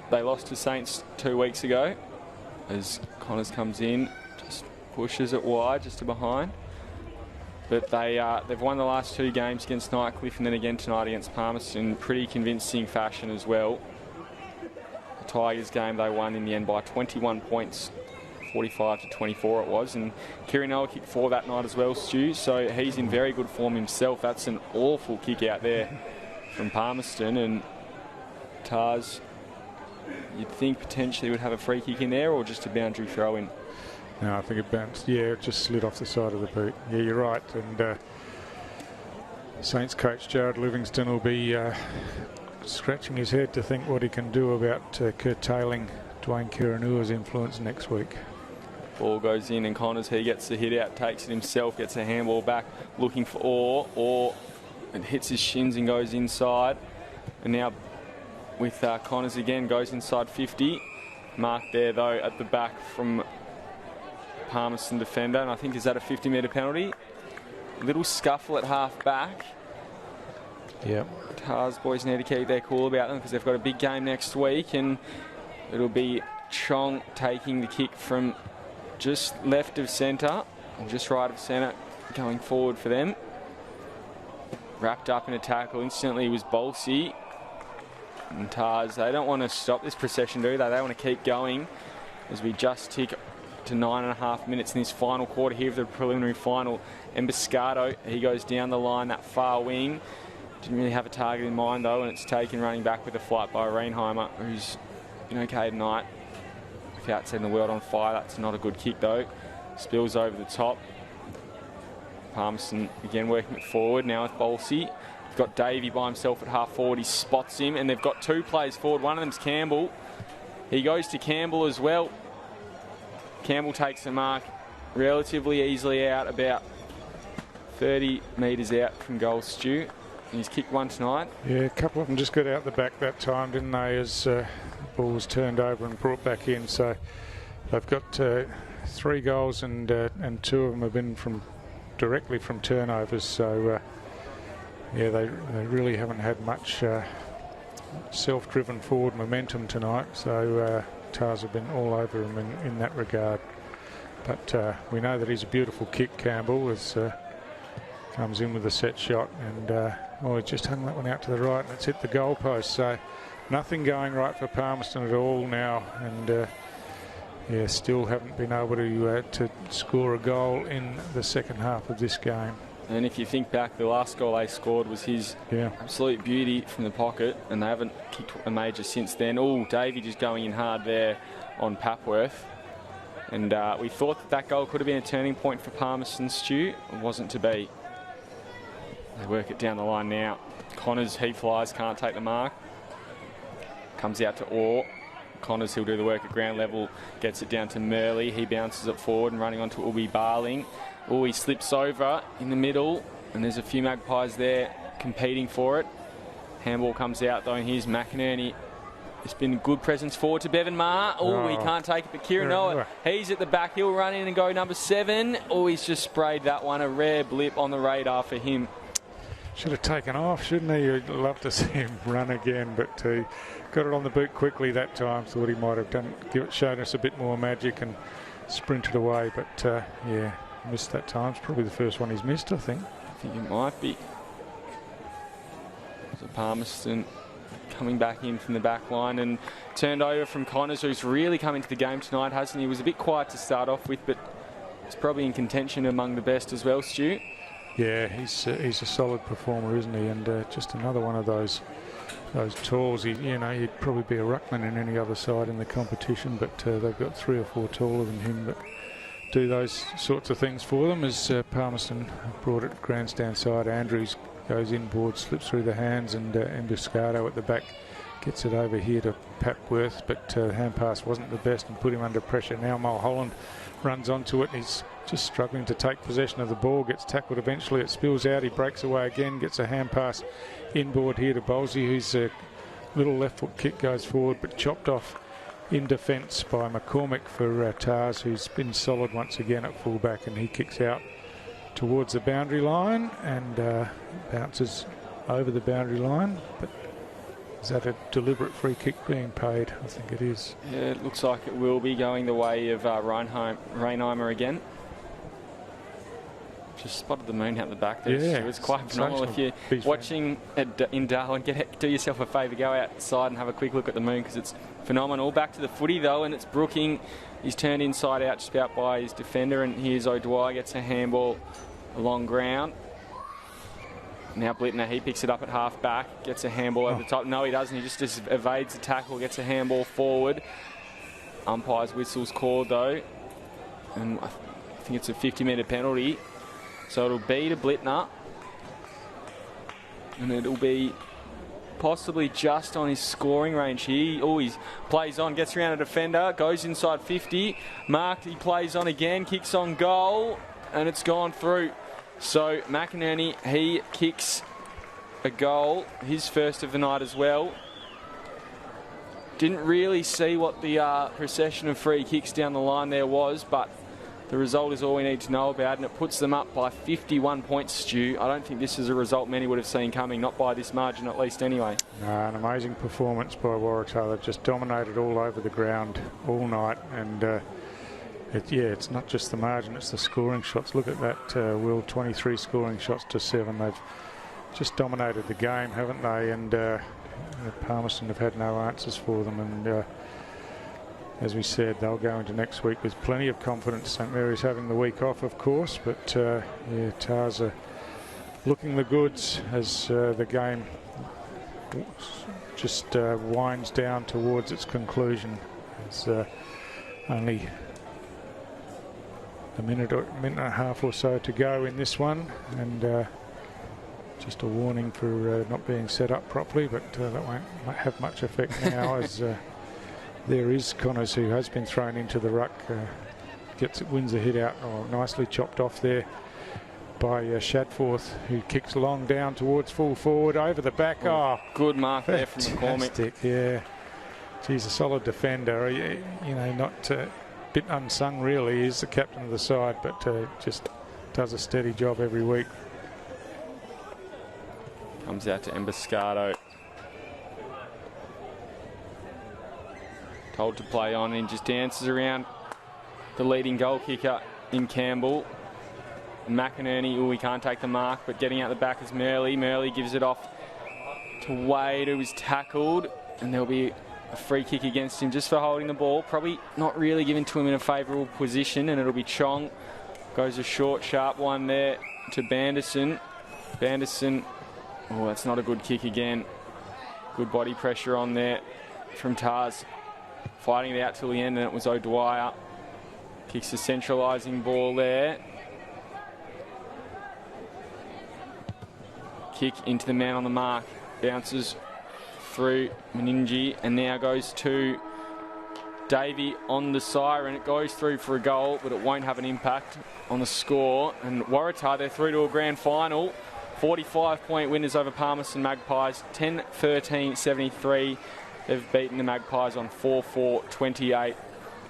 they lost to Saints 2 weeks ago, as Connors comes in, just pushes it wide, just to behind. But they've won the last 2 games against Nightcliff and then again tonight against Palmerston in pretty convincing fashion as well. The Tigers game they won in the end by 21 points. 45 to 24 it was, and Kirinoa kicked 4 that night as well, Stu, so he's in very good form himself. That's an awful kick out there from Palmerston, and Tars, you'd think potentially would have a free kick in there, or just a boundary throw in. No, I think it bounced. Yeah, it just slid off the side of the boot. Yeah, you're right, and Saints coach Jared Livingston will be scratching his head to think what he can do about curtailing Dwayne Kirinoa's influence next week. Ball goes in, and Connors, he gets the hit out, takes it himself, gets a handball back, looking for Orr, and hits his shins and goes inside. And now with Connors again, goes inside 50. Mark there though at the back from Palmerston defender, and I think is that a 50-metre penalty? Little scuffle at half back. Yep. Tars boys need to keep their cool about them because they've got a big game next week, and it'll be Chong taking the kick from just left of centre, or just right of centre, going forward for them. Wrapped up in a tackle, instantly was Bolsey. And Tars, they don't want to stop this procession, do they? They want to keep going as we just tick to 9.5 minutes in this final quarter here of the preliminary final. Emboscado, he goes down the line, that far wing. Didn't really have a target in mind though, and it's taken running back with a flight by Reinheimer, who's been okay tonight. Without setting the world on fire, that's not a good kick though. Spills over the top. Palmerston again working it forward now with Bolsey. They've got Davey by himself at half forward. He spots him, and they've got 2 players forward. One of them's Campbell. He goes to Campbell as well. Campbell takes the mark relatively easily out, about 30 metres out from goal, Stu. And he's kicked one tonight. Yeah, a couple of them just got out the back that time, didn't they, as the ball was turned over and brought back in. So they've got 3 goals, and 2 of them have been directly from turnovers. So yeah, they really haven't had much self-driven forward momentum tonight. So Tars have been all over him in that regard. But we know that he's a beautiful kick, Campbell, as comes in with a set shot, and he just hung that one out to the right, and it's hit the goalpost. So nothing going right for Palmerston at all now, and yeah, still haven't been able to score a goal in the second half of this game. And if you think back, the last goal they scored was his absolute beauty from the pocket, and they haven't kicked a major since then. Oh, Davey just going in hard there on Papworth. And we thought that goal could have been a turning point for Palmerston, Stu. It wasn't to be. They work it down the line now. Connors, he flies, can't take the mark. Comes out to Orr. Connors, he'll do the work at ground level, gets it down to Murley. He bounces it forward and running onto Ubi Barling. He slips over in the middle, and there's a few Magpies there competing for it. Handball comes out though, and here's McInerney. It's been a good presence forward to Bevan Maher. He can't take it, but Kieran Noah, he's at the back. He'll run in and go number 7. He's just sprayed that one. A rare blip on the radar for him. Should have taken off, shouldn't he? You'd love to see him run again, but he got it on the boot quickly that time. Thought he might have shown us a bit more magic and sprinted away, but yeah, missed that time. It's probably the first one he's missed, I think. I think it might be. So Palmerston coming back in from the back line and turned over from Connors, who's really come into the game tonight, hasn't he? He was a bit quiet to start off with, but he's probably in contention among the best as well, Stu. Yeah, he's a solid performer, isn't he? And just another one of those talls. He'd probably be a ruckman in any other side in the competition, but they've got 3 or 4 taller than him that do those sorts of things for them. As Palmerston brought it grandstand side, Andrews goes inboard, slips through the hands, and Embuscado at the back gets it over here to Papworth, but the hand pass wasn't the best and put him under pressure. Now Mulholland runs onto it, and he's just struggling to take possession of the ball, gets tackled eventually, it spills out, he breaks away again, gets a hand pass inboard here to Bolsey, whose little left foot kick goes forward, but chopped off in defence by McCormick for Tars, who's been solid once again at fullback, and he kicks out towards the boundary line and bounces over the boundary line. But is that a deliberate free kick being paid? I think it is. Yeah, it looks like it will be going the way of Reinheimer again. Just spotted the moon out the back there. Yeah, it was quite phenomenal. If you're watching in Darwin, do yourself a favour, go outside and have a quick look at the moon, because it's phenomenal. Back to the footy though, and it's Brooking. He's turned inside out just about by his defender, and here's O'Dwyer, gets a handball along ground. Now Blittner, he picks it up at half back, gets a handball over the top. No, he doesn't. He just evades the tackle, gets a handball forward. Umpire's whistle's called though, and I think it's a 50-metre penalty. So it'll be to Blittner, and it'll be possibly just on his scoring range here. He plays on, gets around a defender, goes inside 50, marked, he plays on again, kicks on goal, and it's gone through. So McInerney, he kicks a goal, his first of the night as well. Didn't really see what the procession of free kicks down the line there was, but the result is all we need to know about, and it puts them up by 51 points, Stu. I don't think this is a result many would have seen coming, not by this margin at least anyway. An amazing performance by Waratah. They've just dominated all over the ground all night, and it's not just the margin, it's the scoring shots. Look at that, Will, 23 scoring shots to 7. They've just dominated the game, haven't they? And Palmerston have had no answers for them, and as we said, they'll go into next week with plenty of confidence. St Mary's having the week off, of course, but Tars are looking the goods as the game just winds down towards its conclusion. It's only a minute and a half or so to go in this one, and just a warning for not being set up properly, but that won't have much effect now as there is Connors, who has been thrown into the ruck, wins a hit out, nicely chopped off there by Shadforth, who kicks long down towards full forward over the back. Oh, good mark there from McCormick. Yeah, he's a solid defender. You know, not a bit unsung really. He's the captain of the side, but just does a steady job every week. Comes out to Emboscado. Told to play on, and just dances around the leading goal kicker in Campbell. McInerney, he can't take the mark, but getting out the back is Murley. Murley gives it off to Wade, who was tackled, and there'll be a free kick against him just for holding the ball. Probably not really given to him in a favourable position, and it'll be Chong. Goes a short, sharp one there to Banderson. Banderson, oh, that's not a good kick again. Good body pressure on there from Tars. Fighting it out till the end, and it was O'Dwyer. Kicks a centralising ball there. Kick into the man on the mark. Bounces through Meningi, and now goes to Davey on the siren. It goes through for a goal, but it won't have an impact on the score. And Waratah, they're through to a grand final. 45-point winners over Palmerston Magpies. 10-13-73. They've beaten the Magpies on 4-4-28.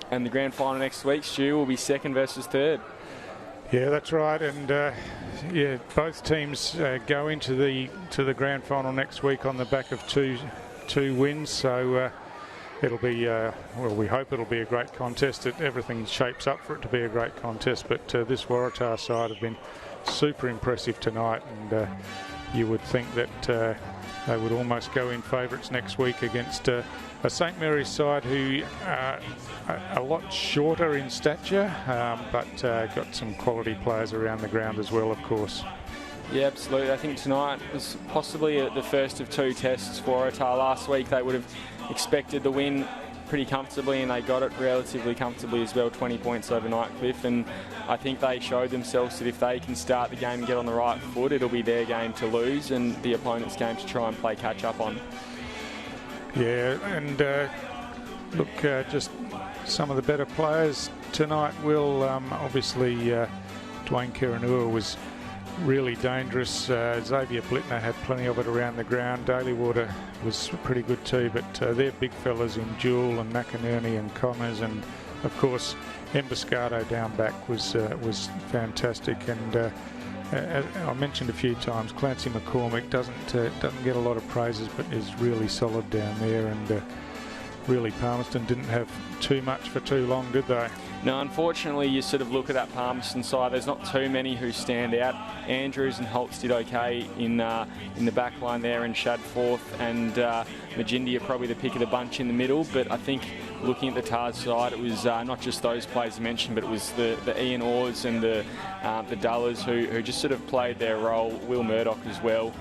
And the grand final next week, Stu, will be second versus third. Yeah, that's right, and yeah, both teams go into the grand final next week on the back of two wins. So it'll be well, we hope it'll be a great contest. Everything shapes up for it to be a great contest. But this Waratah side have been super impressive tonight, and you would think that they would almost go in favourites next week against a St Mary's side who are a lot shorter in stature, but got some quality players around the ground as well, of course. Yeah, absolutely. I think tonight was possibly the first of two tests for Waratah. Last week they would have expected the win pretty comfortably, and they got it relatively comfortably as well, 20 points over Nightcliff, and I think they showed themselves that if they can start the game and get on the right foot, it'll be their game to lose and the opponent's game to try and play catch up on. Yeah, and look, just some of the better players tonight will obviously Dwayne Kiranua was really dangerous. Xavier Blittner had plenty of it around the ground. Dalywater was pretty good too, but they're big fellas in Jewell and McInerney and Connors, and of course Emboscado down back was fantastic. And as I mentioned a few times, Clancy McCormick doesn't get a lot of praises, but is really solid down there. And really, Palmerston didn't have too much for too long, did they? No, unfortunately, you sort of look at that Palmerston side. There's not too many who stand out. Andrews and Holtz did okay in the back line there, and Shadforth and Magindi are probably the pick of the bunch in the middle. But I think looking at the Tars side, it was not just those players you mentioned, but it was the Ian Orrs and the Dullers who just sort of played their role. Will Murdoch as well.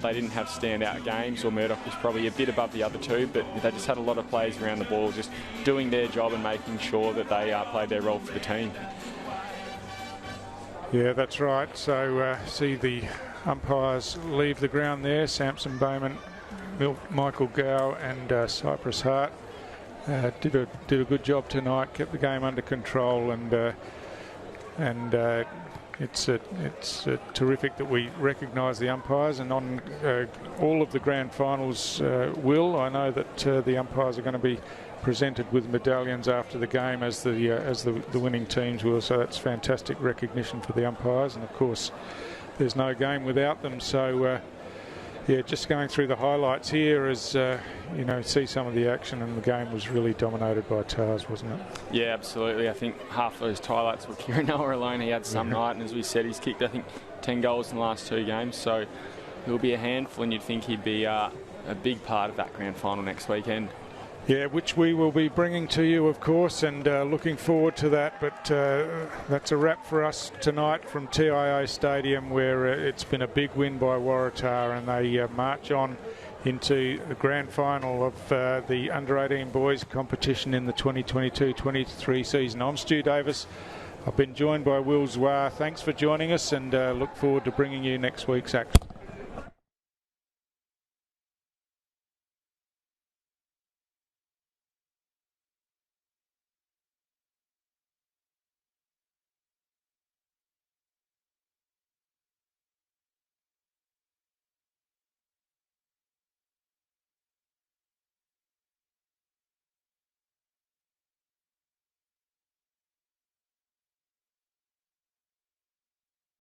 They didn't have standout games, or Murdoch was probably a bit above the other two, but they just had a lot of players around the ball just doing their job and making sure that they played their role for the team. Yeah, that's right. So see the umpires leave the ground there. Samson Bowman, Michael Gow and Cypress Hart did a good job tonight, kept the game under control, and it's terrific that we recognise the umpires, and on all of the grand finals I know that the umpires are going to be presented with medallions after the game, as the winning teams will. So that's fantastic recognition for the umpires, and of course there's no game without them. So yeah, just going through the highlights here, as you know, see some of the action, and the game was really dominated by Tars, wasn't it? Yeah, absolutely. I think half those highlights were Kiranua alone. He had some night, and as we said, he's kicked I think 10 goals in the last 2 games, so he'll be a handful, and you'd think he'd be a big part of that grand final next weekend. Yeah, which we will be bringing to you, of course, and looking forward to that. But that's a wrap for us tonight from TIO Stadium, where it's been a big win by Waratah, and they march on into the grand final of the under-18 boys competition in the 2022-23 season. I'm Stu Davis. I've been joined by Will Zwar. Thanks for joining us, and look forward to bringing you next week's action.